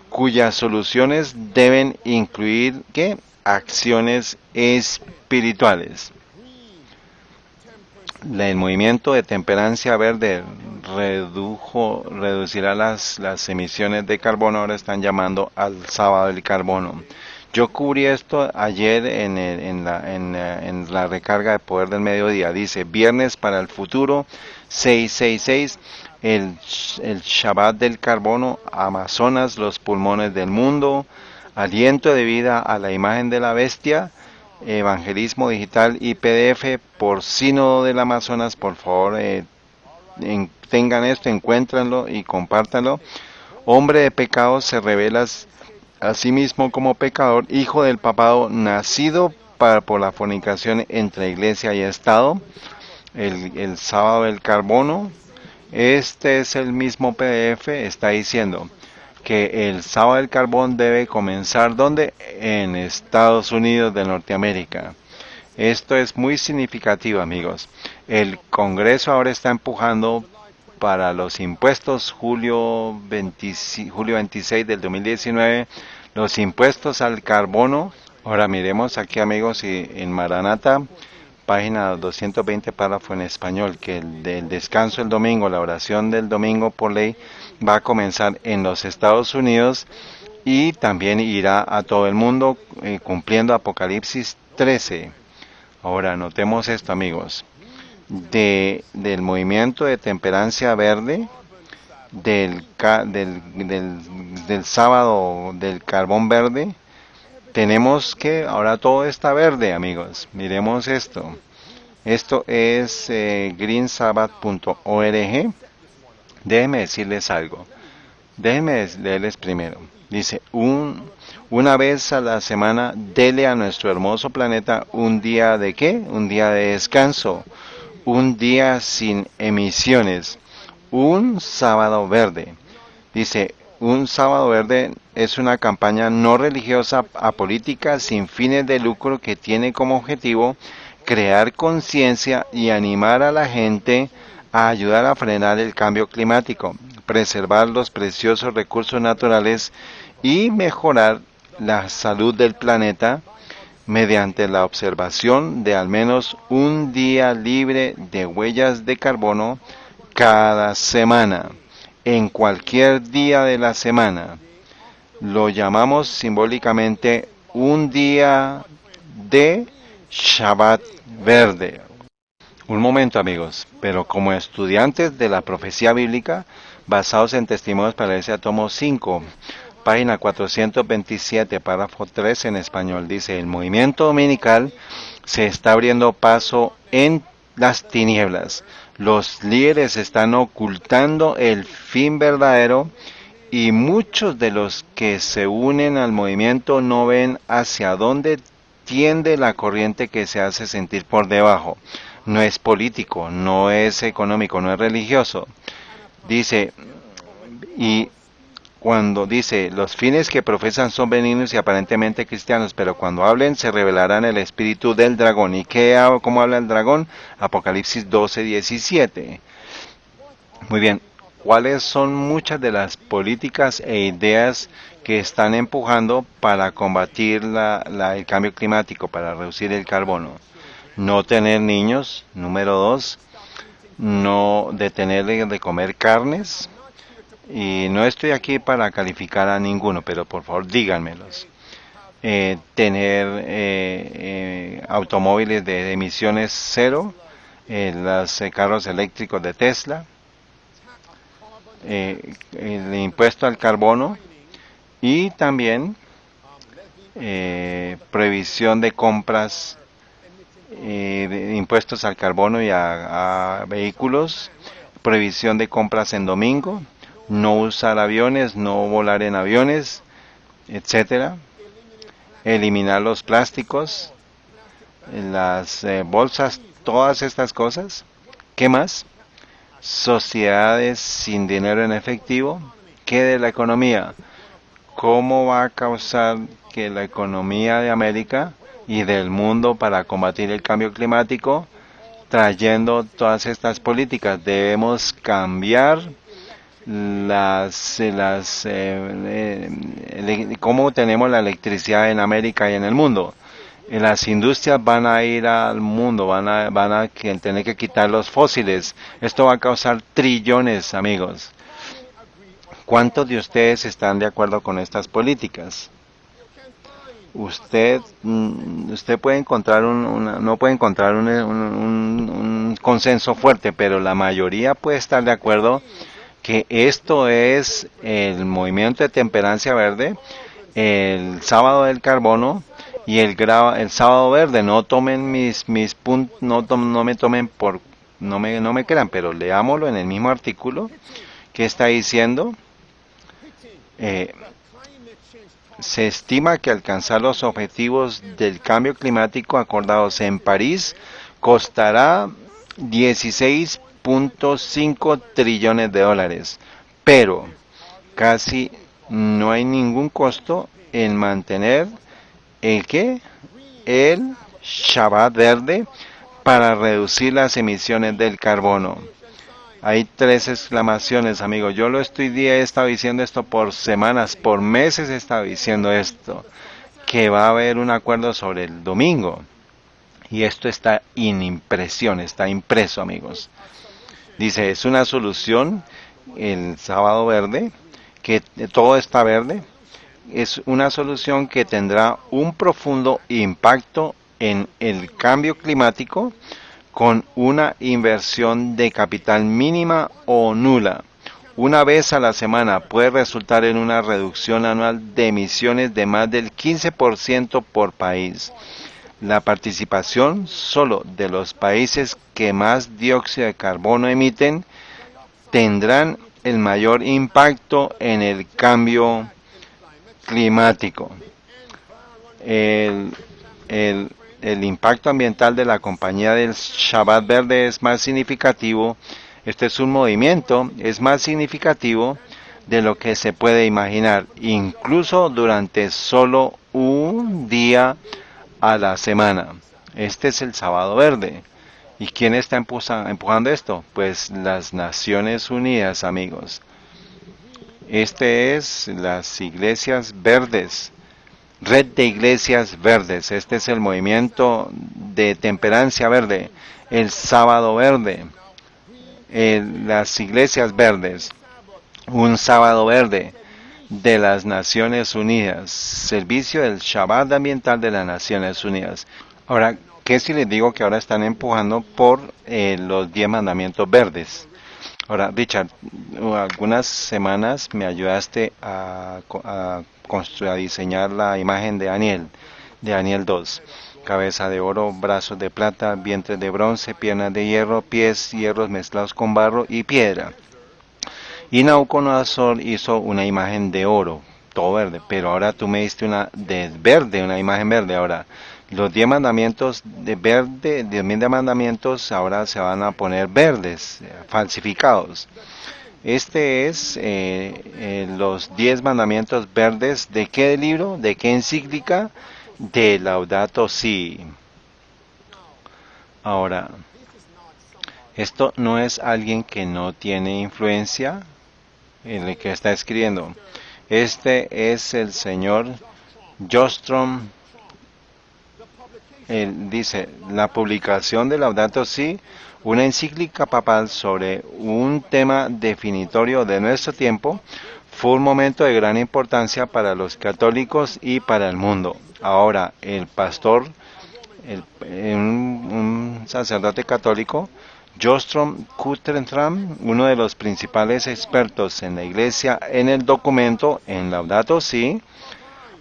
cuyas soluciones deben incluir ¿qué? Acciones espirituales. El movimiento de temperancia verde reducirá las emisiones de carbono. Ahora están llamando al sábado del carbono. Yo cubrí esto ayer en la recarga de poder del mediodía. Dice, viernes para el futuro, 666, el Shabbat del carbono, Amazonas, los pulmones del mundo, aliento de vida a la imagen de la bestia, evangelismo digital y PDF por Sínodo del Amazonas. Por favor, tengan esto, encuéntranlo y compártanlo. Hombre de pecado se revela a sí mismo como pecador, hijo del papado, nacido por la fornicación entre iglesia y Estado. El sábado del carbono, este es el mismo PDF, está diciendo que el sábado del carbón debe comenzar ¿dónde? En Estados Unidos de Norteamérica. Esto es muy significativo, amigos. El Congreso ahora está empujando para los impuestos julio 26 del 2019, los impuestos al carbono. Ahora miremos aquí, amigos, y en Maranata, página 220, párrafo en español, que el del descanso el domingo, la oración del domingo por ley, va a comenzar en los Estados Unidos y también irá a todo el mundo, cumpliendo Apocalipsis 13. Ahora notemos esto, amigos, del movimiento de temperancia verde, del sábado del carbón verde. Tenemos que, ahora todo está verde, amigos. Miremos esto. Esto es greensabbath.org. Déjenme decirles algo. Déjenme leerles primero. Dice, una vez a la semana, dele a nuestro hermoso planeta un día de ¿qué? Un día de descanso. Un día sin emisiones. Un sábado verde. Dice, un sábado verde es una campaña no religiosa apolítica sin fines de lucro que tiene como objetivo crear conciencia y animar a la gente a ayudar a frenar el cambio climático, preservar los preciosos recursos naturales y mejorar la salud del planeta mediante la observación de al menos un día libre de huellas de carbono cada semana, en cualquier día de la semana. Lo llamamos simbólicamente un día de Shabbat verde. Un momento, amigos, pero como estudiantes de la profecía bíblica, basados en testimonios para la Iglesia, tomo 5, página 427, párrafo 3 en español, dice, el movimiento dominical se está abriendo paso en las tinieblas. Los líderes están ocultando el fin verdadero y muchos de los que se unen al movimiento no ven hacia dónde tiende la corriente que se hace sentir por debajo. No es político, no es económico, no es religioso. Dice, y cuando dice, los fines que profesan son benignos y aparentemente cristianos, pero cuando hablen se revelarán el espíritu del dragón. ¿Y cómo habla el dragón? Apocalipsis 12:17. Muy bien, ¿cuáles son muchas de las políticas e ideas que están empujando para combatir el cambio climático, para reducir el carbono? No tener niños, número 2, no detenerle de comer carnes, y no estoy aquí para calificar a ninguno, pero por favor díganmelos. Tener automóviles de emisiones cero, los carros eléctricos de Tesla, el impuesto al carbono y también prohibición de compras, de impuestos al carbono y a vehículos, prohibición de compras en domingo, no usar aviones, no volar en aviones, etcétera, eliminar los plásticos, las bolsas, todas estas cosas. ¿Qué más? Sociedades sin dinero en efectivo. ¿Qué de la economía? ¿Cómo va a causar que la economía de América y del mundo para combatir el cambio climático, trayendo todas estas políticas? Debemos cambiar cómo tenemos la electricidad en América y en el mundo. Las industrias van a ir al mundo, tener que quitar los fósiles. Esto va a causar trillones, amigos. ¿Cuántos de ustedes están de acuerdo con estas políticas? Usted puede encontrar no puede encontrar un consenso fuerte, pero la mayoría puede estar de acuerdo que esto es el movimiento de temperancia verde, el sábado del carbono y el sábado verde. No tomen mis puntos, no me tomen por, no me crean, pero leámoslo en el mismo artículo que está diciendo. Eh, Se estima que alcanzar los objetivos del cambio climático acordados en París costará 16.5 trillones de dólares, pero casi no hay ningún costo en mantener el que el Shabbat verde para reducir las emisiones del carbono. Hay 3 exclamaciones, amigos. He estado diciendo esto por semanas, por meses he estado diciendo esto, que va a haber un acuerdo sobre el domingo. Y esto está en impresión, está impreso, amigos. Dice, es una solución, el sábado verde, que todo está verde. Es una solución que tendrá un profundo impacto en el cambio climático, con una inversión de capital mínima o nula. Una vez a la semana puede resultar en una reducción anual de emisiones de más del 15% por país. La participación solo de los países que más dióxido de carbono emiten tendrán el mayor impacto en el cambio climático. El, el, el impacto ambiental de la compañía del Shabbat Verde es más significativo. Este es un movimiento, es más significativo de lo que se puede imaginar, incluso durante solo un día a la semana. Este es el Sábado Verde. ¿Y quién está empujando esto? Pues las Naciones Unidas, amigos. Este es las iglesias verdes. Red de Iglesias Verdes. Este es el movimiento de temperancia verde, el sábado verde, las iglesias verdes, un sábado verde de las Naciones Unidas, servicio del Shabbat ambiental de las Naciones Unidas. Ahora, ¿qué si les digo que ahora están empujando por los 10 mandamientos verdes? Ahora, Richard, algunas semanas me ayudaste a diseñar la imagen de Daniel 2. Cabeza de oro, brazos de plata, vientre de bronce, piernas de hierro, pies hierros mezclados con barro y piedra. Y Nabucodonosor hizo una imagen de oro, todo verde, pero ahora tú me diste una de verde, una imagen verde. Ahora, los 10 mandamientos de verde, 10.000 de mandamientos, ahora se van a poner verdes, falsificados. Este es los 10 mandamientos verdes. ¿De qué libro? ¿De qué encíclica? De Laudato Si. Ahora, esto no es alguien que no tiene influencia en el que está escribiendo. Este es el señor Jostrom. Él dice, la publicación de Laudato Si, una encíclica papal sobre un tema definitorio de nuestro tiempo, fue un momento de gran importancia para los católicos y para el mundo. Ahora, el pastor, un sacerdote católico, Jostrom Kuttentram, uno de los principales expertos en la iglesia en el documento en Laudato Si,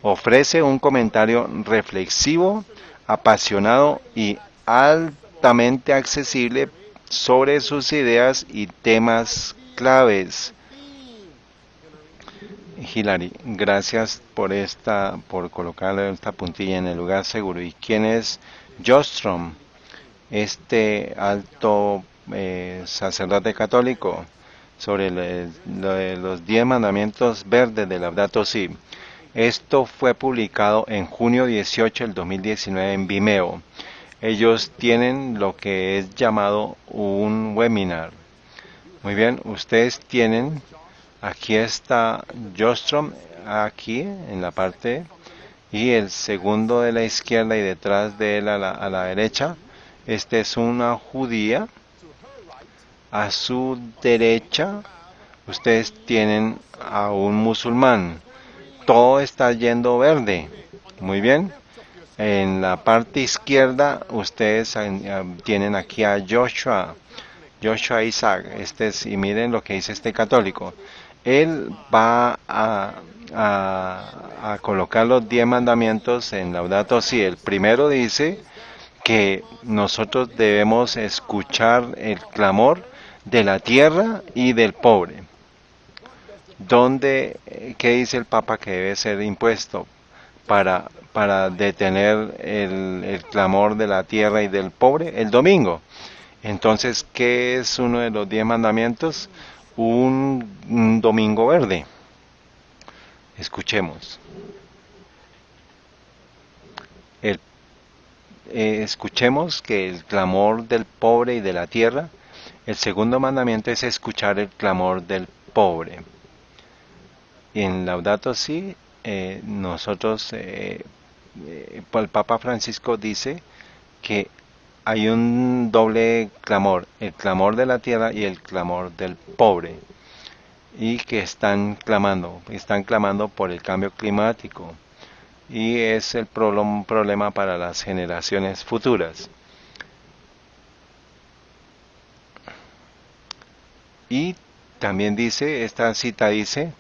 ofrece un comentario reflexivo, apasionado y altamente accesible sobre sus ideas y temas claves. Hilary, gracias por colocar esta puntilla en el lugar seguro. ¿Y quién es Jostrom, este alto sacerdote católico, sobre lo de los 10 mandamientos verdes de Laudato Si? Esto fue publicado en junio 18 del 2019 en Vimeo. Ellos tienen lo que es llamado un webinar. Muy bien, ustedes tienen, aquí está Jostrom, aquí en la parte, y el segundo de la izquierda y detrás de él a la derecha. Este es una judía. A su derecha ustedes tienen a un musulmán. Todo está yendo verde. Muy bien. En la parte izquierda ustedes tienen aquí a Joshua Isaac. Y miren lo que dice este católico. Él va a colocar los 10 mandamientos en Laudato Si. El primero dice que nosotros debemos escuchar el clamor de la tierra y del pobre. ¿Qué dice el Papa que debe ser impuesto para detener el clamor de la tierra y del pobre? El domingo. Entonces, ¿qué es uno de los 10 mandamientos? Un domingo verde. Escuchemos. El escuchemos que el clamor del pobre y de la tierra. El segundo mandamiento es escuchar el clamor del pobre. En Laudato Si, nosotros, el Papa Francisco dice que hay un doble clamor, el clamor de la tierra y el clamor del pobre, y que están clamando por el cambio climático, y es el problema para las generaciones futuras. Y también dice, esta cita dice,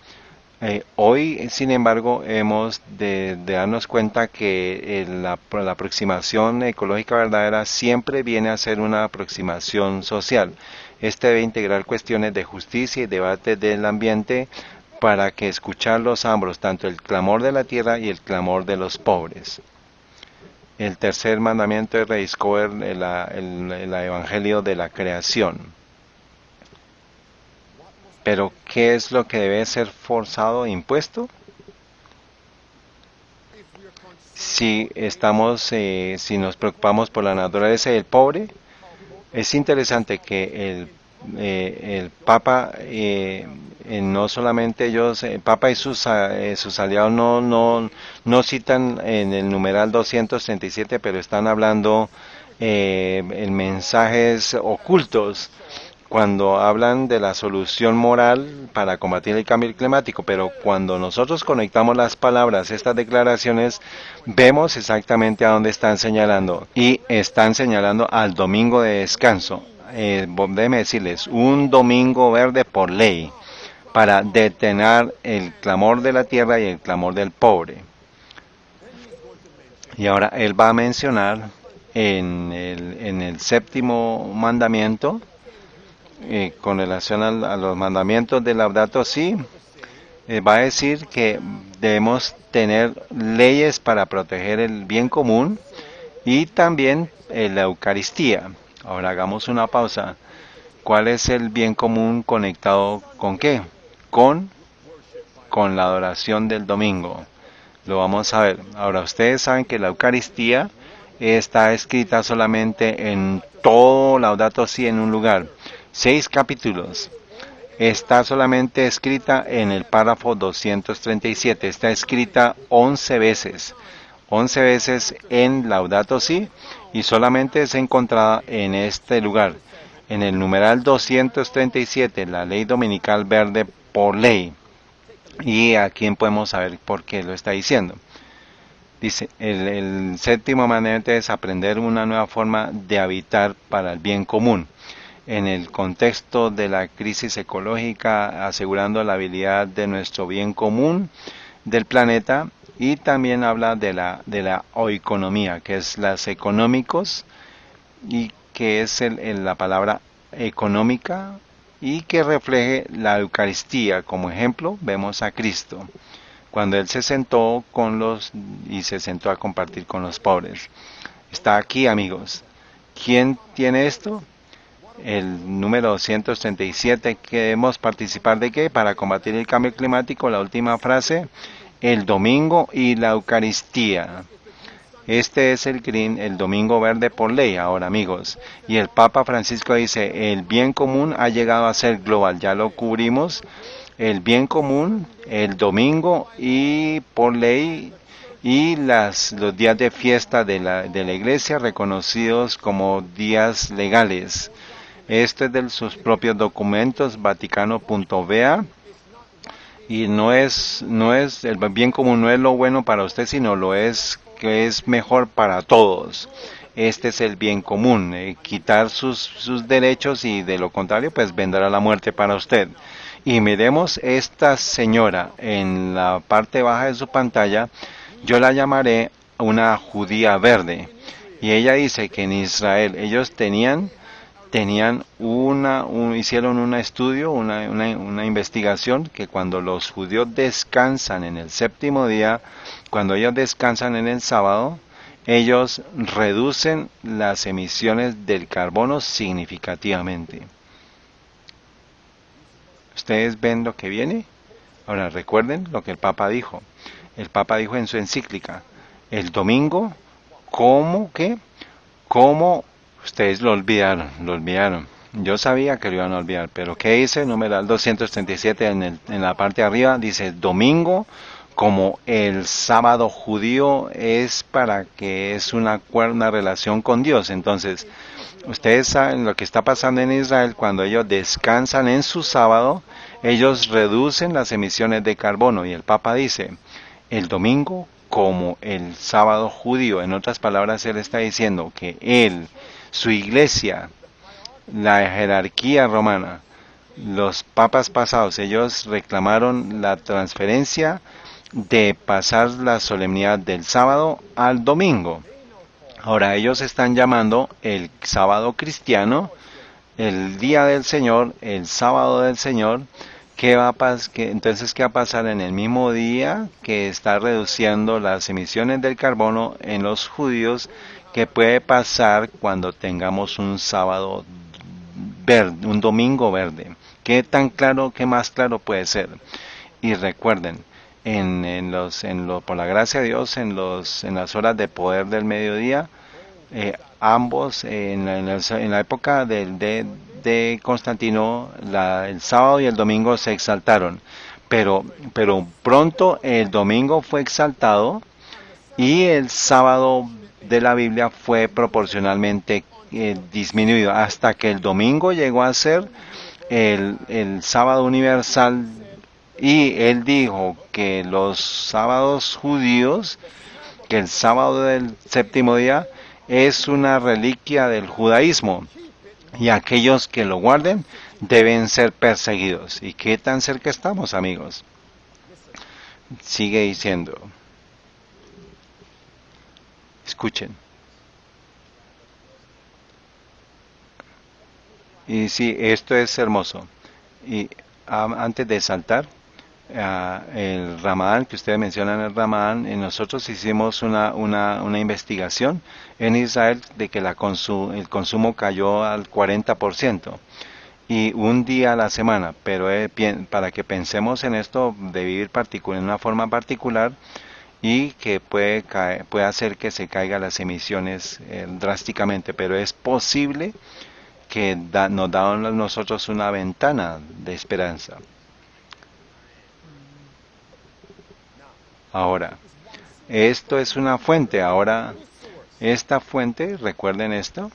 hoy, sin embargo, hemos de darnos cuenta que la aproximación ecológica verdadera siempre viene a ser una aproximación social. Este debe integrar cuestiones de justicia y debate del ambiente para que escuchar los ambos, tanto el clamor de la tierra y el clamor de los pobres. El tercer mandamiento es rediscover el evangelio de la creación. Pero, ¿qué es lo que debe ser forzado e impuesto? Si nos preocupamos por la naturaleza del pobre, es interesante que el Papa, no solamente ellos, el Papa y sus aliados no citan en el numeral 237, pero están hablando en mensajes ocultos cuando hablan de la solución moral para combatir el cambio climático, pero cuando nosotros conectamos las palabras, estas declaraciones, vemos exactamente a dónde están señalando, y están señalando al domingo de descanso. Déjenme decirles, un domingo verde por ley, para detener el clamor de la tierra y el clamor del pobre. Y ahora él va a mencionar en el séptimo mandamiento, con relación a los mandamientos de Laudato Si, va a decir que debemos tener leyes para proteger el bien común y también la Eucaristía. Ahora hagamos una pausa. ¿Cuál es el bien común conectado con qué? Con la adoración del domingo. Lo vamos a ver. Ahora, ustedes saben que la Eucaristía está escrita solamente en todo Laudato Si en un lugar. 6 capítulos. Está solamente escrita en el párrafo 237. Está escrita 11 veces. 11 veces en Laudato Si, y solamente es encontrada en este lugar. En el numeral 237, la ley dominical verde por ley. Y aquí podemos saber por qué lo está diciendo. Dice, el séptimo mandamiento es aprender una nueva forma de habitar para el bien común. En el contexto de la crisis ecológica, asegurando la habilidad de nuestro bien común del planeta, y también habla de la oeconomía, que es las económicos, y que es la palabra económica, y que refleje la Eucaristía. Como ejemplo, vemos a Cristo, cuando Él se sentó y se sentó a compartir con los pobres. Está aquí, amigos. ¿Quién tiene esto? El número 237, queremos participar de qué? Para combatir el cambio climático, la última frase, el domingo y la Eucaristía. Este es el domingo verde por ley ahora, amigos. Y el Papa Francisco dice, el bien común ha llegado a ser global, ya lo cubrimos. El bien común, el domingo y por ley y los días de fiesta de la iglesia reconocidos como días legales. Este es de sus propios documentos, vaticano.va, y el bien común no es lo bueno para usted, sino lo es que es mejor para todos. Este es el bien común, quitar sus derechos, y de lo contrario pues vendrá la muerte para usted. Y miremos esta señora en la parte baja de su pantalla, yo la llamaré una judía verde, y ella dice que en Israel ellos hicieron un estudio, una investigación, que cuando los judíos descansan en el séptimo día, cuando ellos descansan en el sábado, ellos reducen las emisiones del carbono significativamente. ¿Ustedes ven lo que viene? Ahora recuerden lo que el Papa dijo. El Papa dijo en su encíclica, el domingo, ¿cómo? Ustedes lo olvidaron. Yo sabía que lo iban a olvidar, pero ¿qué dice? Numeral 237 en la parte de arriba, dice, domingo, como el sábado judío es para que es una relación con Dios. Entonces, ustedes saben lo que está pasando en Israel cuando ellos descansan en su sábado, ellos reducen las emisiones de carbono, y el Papa dice, el domingo como el sábado judío. En otras palabras, él está diciendo que su iglesia, la jerarquía romana, los papas pasados, ellos reclamaron la transferencia de pasar la solemnidad del sábado al domingo. Ahora ellos están llamando el sábado cristiano, el día del Señor, el sábado del Señor. Entonces, ¿qué va a pasar en el mismo día que está reduciendo las emisiones del carbono en los judíos? ¿Qué puede pasar cuando tengamos un sábado verde, un domingo verde? ¿Qué más claro puede ser? Y recuerden, por la gracia de Dios, en las horas de poder del mediodía, ambos, en la época de Constantino, el sábado y el domingo se exaltaron, pero pronto el domingo fue exaltado y el sábado de la Biblia fue proporcionalmente disminuido, hasta que el domingo llegó a ser el sábado universal. Y él dijo que los sábados judíos, que el sábado del séptimo día es una reliquia del judaísmo, y aquellos que lo guarden deben ser perseguidos. ¿Y qué tan cerca estamos, amigos? Sigue diciendo. Escuchen. Y sí, esto es hermoso. Y antes de saltar, el Ramadán, que ustedes mencionan el Ramadán, nosotros hicimos una investigación en Israel de que el consumo cayó al 40%, y un día a la semana, pero para que pensemos en esto de vivir en una forma particular, y que puede hacer que se caigan las emisiones drásticamente, pero es posible que nos da a nosotros una ventana de esperanza. Ahora, esto es una fuente. Ahora, esta fuente, recuerden esto,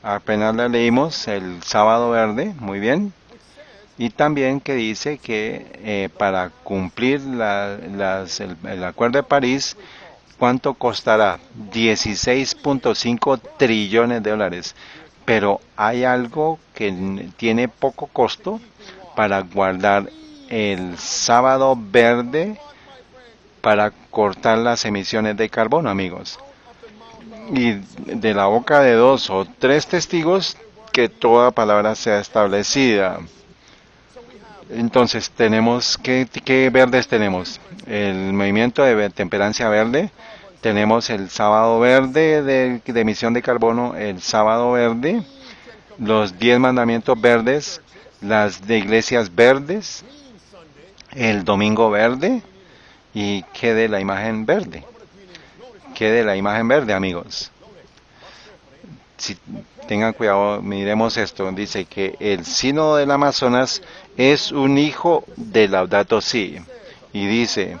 apenas la leímos, el sábado verde, muy bien, y también que dice que para cumplir el Acuerdo de París, ¿cuánto costará? 16.5 trillones de dólares. Pero hay algo que tiene poco costo para guardar el sábado verde, para cortar las emisiones de carbono, amigos. Y de la boca de 2 o 3 testigos, que toda palabra sea establecida. Entonces tenemos, ¿qué verdes tenemos? El movimiento de temperancia verde, tenemos el sábado verde de emisión de carbono, el sábado verde, los 10 mandamientos verdes, las de iglesias verdes, el domingo verde y qué de la imagen verde. ¿Qué de la imagen verde, amigos? Si tengan cuidado, miremos esto. Dice que el sínodo del Amazonas es un hijo de Laudato Si. Y dice,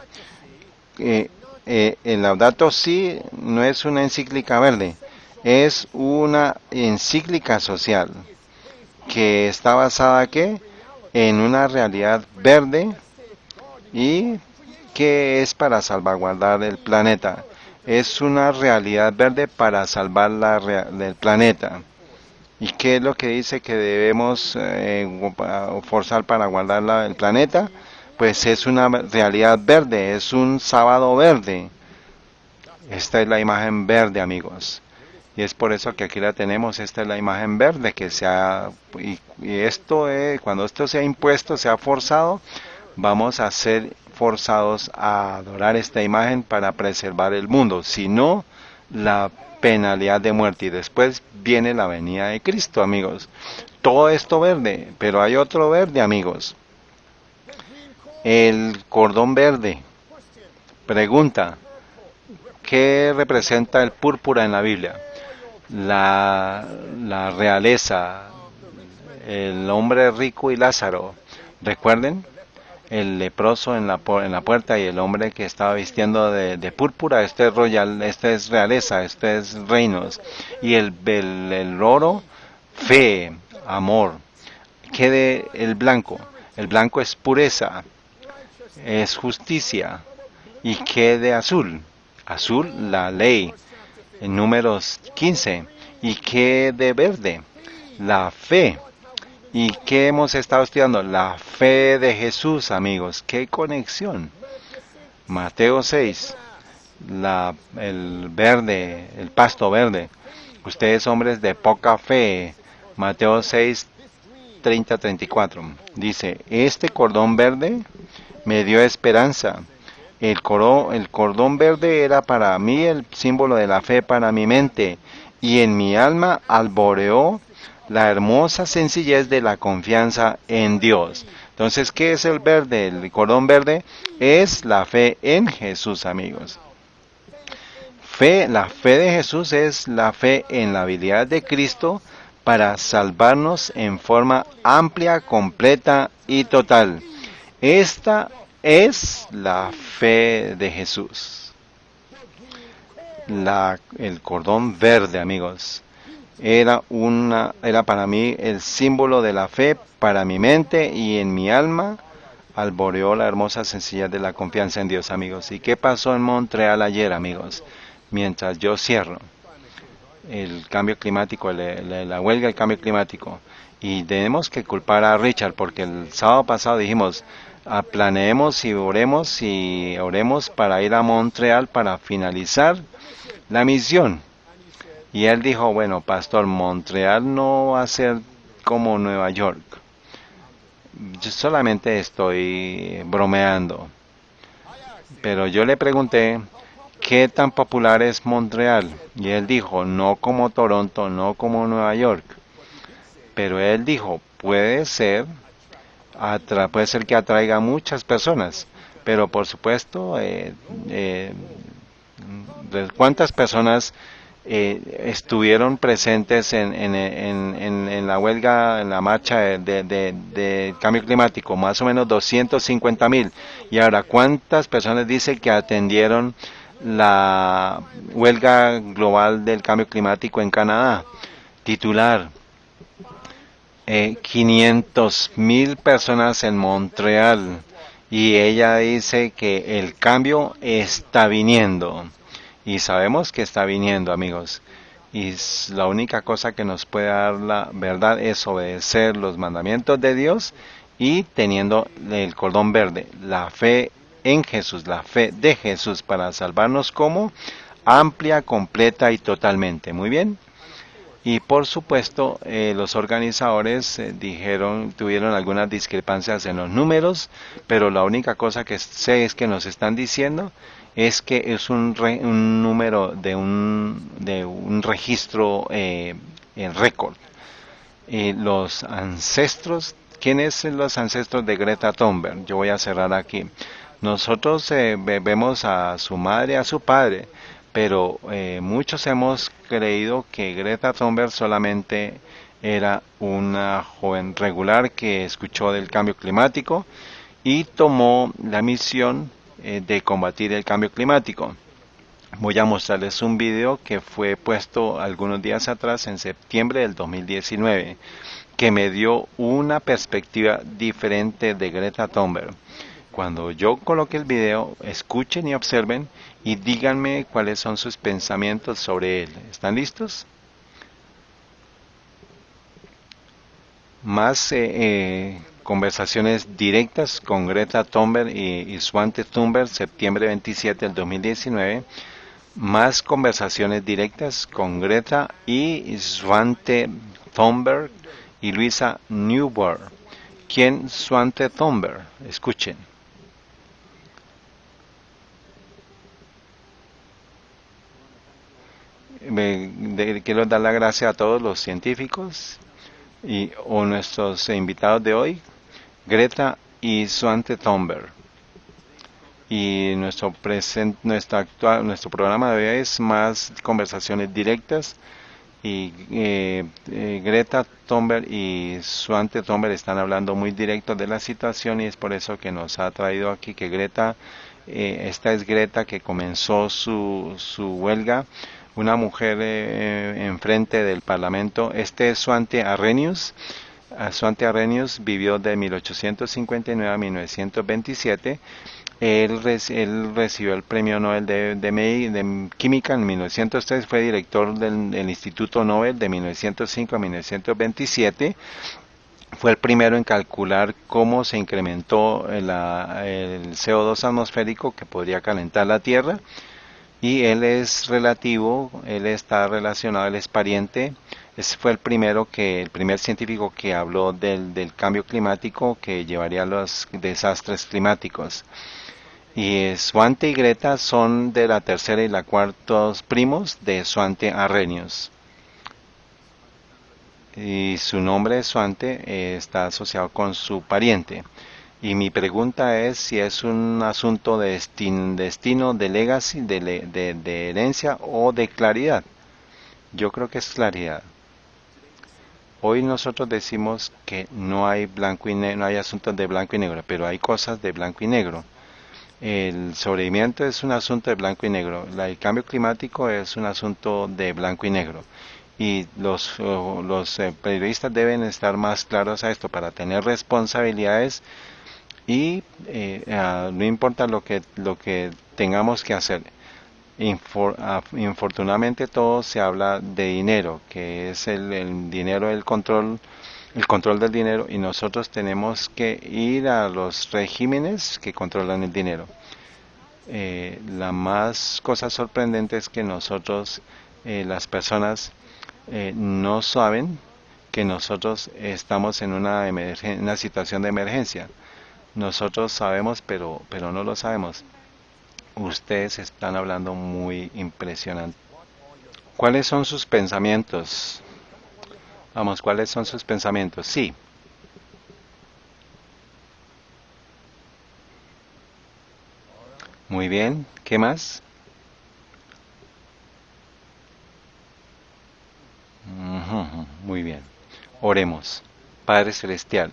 el Laudato Si no es una encíclica verde, es una encíclica social que está basada ¿qué? En una realidad verde y que es para salvaguardar el planeta. Es una realidad verde para salvar el planeta. ¿Y qué es lo que dice que debemos forzar para guardar el planeta? Pues es una realidad verde, es un sábado verde. Esta es la imagen verde, amigos. Y es por eso que aquí la tenemos, esta es la imagen verde que se ha, y esto, cuando esto sea impuesto, sea forzado, vamos a ser forzados a adorar esta imagen para preservar el mundo, si no, la penalidad de muerte. Y después viene la venida de Cristo, amigos. Todo esto verde, pero hay otro verde, amigos. El cordón verde. Pregunta, ¿qué representa el púrpura en la Biblia? La realeza, el hombre rico y Lázaro. ¿Recuerden? El leproso en la puerta y el hombre que estaba vistiendo de púrpura, este es royal, este es realeza, este es reinos. Y el oro, fe, amor. ¿Qué de el blanco? El blanco es pureza, es justicia. ¿Y qué de azul? Azul, la ley, en números 15. ¿Y qué de verde? La fe. ¿Y qué hemos estado estudiando? La fe de Jesús, amigos. ¡Qué conexión! Mateo 6, el verde, el pasto verde. Ustedes hombres de poca fe. Mateo 6, 30-34. Dice, este cordón verde me dio esperanza. El cordón verde era para mí el símbolo de la fe para mi mente. Y en mi alma alboreó la hermosa sencillez de la confianza en Dios. Entonces, ¿qué es el verde? El cordón verde es la fe en Jesús, amigos. La fe de Jesús es la fe en la habilidad de Cristo para salvarnos en forma amplia, completa y total. Esta es la fe de Jesús. El cordón verde, amigos. Era para mí el símbolo de la fe para mi mente y en mi alma alboreó la hermosa sencillez de la confianza en Dios, amigos. ¿Y qué pasó en Montreal ayer, amigos? Mientras yo cierro el cambio climático, la huelga del cambio climático. Y tenemos que culpar a Richard porque el sábado pasado dijimos, planeemos y oremos para ir a Montreal para finalizar la misión. Y él dijo, bueno, pastor, Montreal no va a ser como Nueva York. Yo solamente estoy bromeando. Pero yo le pregunté, ¿qué tan popular es Montreal? Y él dijo, no como Toronto, no como Nueva York. Pero él dijo, puede ser que atraiga a muchas personas. Pero por supuesto, ¿cuántas personas estuvieron presentes en la huelga, en la marcha de cambio climático? Más o menos 250,000. Y ahora, ¿cuántas personas dicen que atendieron la huelga global del cambio climático en Canadá? Titular, 500,000 personas en Montreal. Y ella dice que el cambio está viniendo. Y sabemos que está viniendo, amigos. Y la única cosa que nos puede dar la verdad es obedecer los mandamientos de Dios y teniendo el cordón verde, la fe en Jesús, la fe de Jesús para salvarnos como amplia, completa y totalmente. Muy bien. Y por supuesto, los organizadores tuvieron algunas discrepancias en los números, pero la única cosa que sé es que nos están diciendo es que es un número de un registro en récord. Los ancestros, ¿quiénes son los ancestros de Greta Thunberg? Yo voy a cerrar aquí. Nosotros vemos a su madre, a su padre, pero muchos hemos creído que Greta Thunberg solamente era una joven regular que escuchó del cambio climático y tomó la misión de combatir el cambio climático. Voy a mostrarles un video que fue puesto algunos días atrás, en septiembre del 2019, que me dio una perspectiva diferente de Greta Thunberg. Cuando yo coloque el video, escuchen y observen y díganme cuáles son sus pensamientos sobre él. ¿Están listos? Más conversaciones directas con Greta Thunberg y Svante Thunberg, septiembre 27 del 2019. Más conversaciones directas con Greta y Svante Thunberg y Luisa Newberg. ¿Quién Svante Thunberg? Escuchen. Quiero dar las gracias a todos los científicos o nuestros invitados de hoy, Greta y Svante Thunberg. Y nuestro programa de hoy es más conversaciones directas y Greta Thunberg y Svante Thunberg están hablando muy directo de la situación y es por eso que nos ha traído aquí que Greta, esta es Greta que comenzó su huelga, una mujer enfrente del Parlamento. Este es Svante Arrhenius. Svante Arrhenius vivió de 1859 a 1927. Él recibió el premio Nobel de Química en 1903, fue director del Instituto Nobel de 1905 a 1927. Fue el primero en calcular cómo se incrementó el CO2 atmosférico que podría calentar la Tierra. Y él está relacionado, él es pariente. Ese fue el primer científico que habló del cambio climático que llevaría a los desastres climáticos. Y Svante y Greta son de la tercera y la cuarta primos de Svante Arrhenius. Y su nombre, Svante, está asociado con su pariente. Y mi pregunta es si es un asunto de destino, de legacy, de herencia o de claridad. Yo creo que es claridad. Hoy nosotros decimos que no hay blanco y negro, no hay asuntos de blanco y negro, pero hay cosas de blanco y negro. El sobrevivimiento es un asunto de blanco y negro. El cambio climático es un asunto de blanco y negro. Y los periodistas deben estar más claros a esto para tener responsabilidades y no importa lo que tengamos que hacer. Infortunadamente todo se habla de dinero, que es el dinero, el control del dinero, y nosotros tenemos que ir a los regímenes que controlan el dinero. La más cosa sorprendente es que nosotros, las personas, no saben que nosotros estamos en una situación de emergencia. Nosotros sabemos, pero no lo sabemos. Ustedes están hablando muy impresionante. ¿Cuáles son sus pensamientos? Vamos, ¿cuáles son sus pensamientos? Sí. Muy bien. ¿Qué más? Ujú, muy bien. Oremos. Padre Celestial,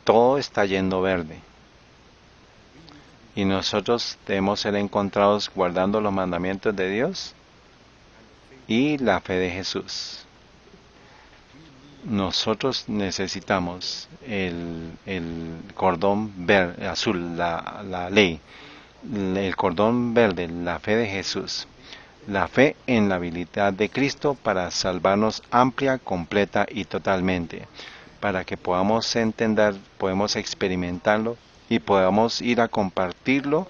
todo está yendo verde y nosotros debemos ser encontrados guardando los mandamientos de Dios y la fe de Jesús. Nosotros necesitamos el cordón verde, azul, la ley, el cordón verde, la fe de Jesús, la fe en la habilidad de Cristo para salvarnos amplia, completa y totalmente, para que podamos entender, podemos experimentarlo y podamos ir a compartirlo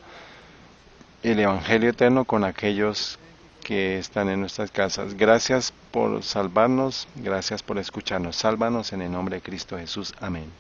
el Evangelio eterno con aquellos que están en nuestras casas. Gracias por salvarnos, gracias por escucharnos. Sálvanos en el nombre de Cristo Jesús. Amén.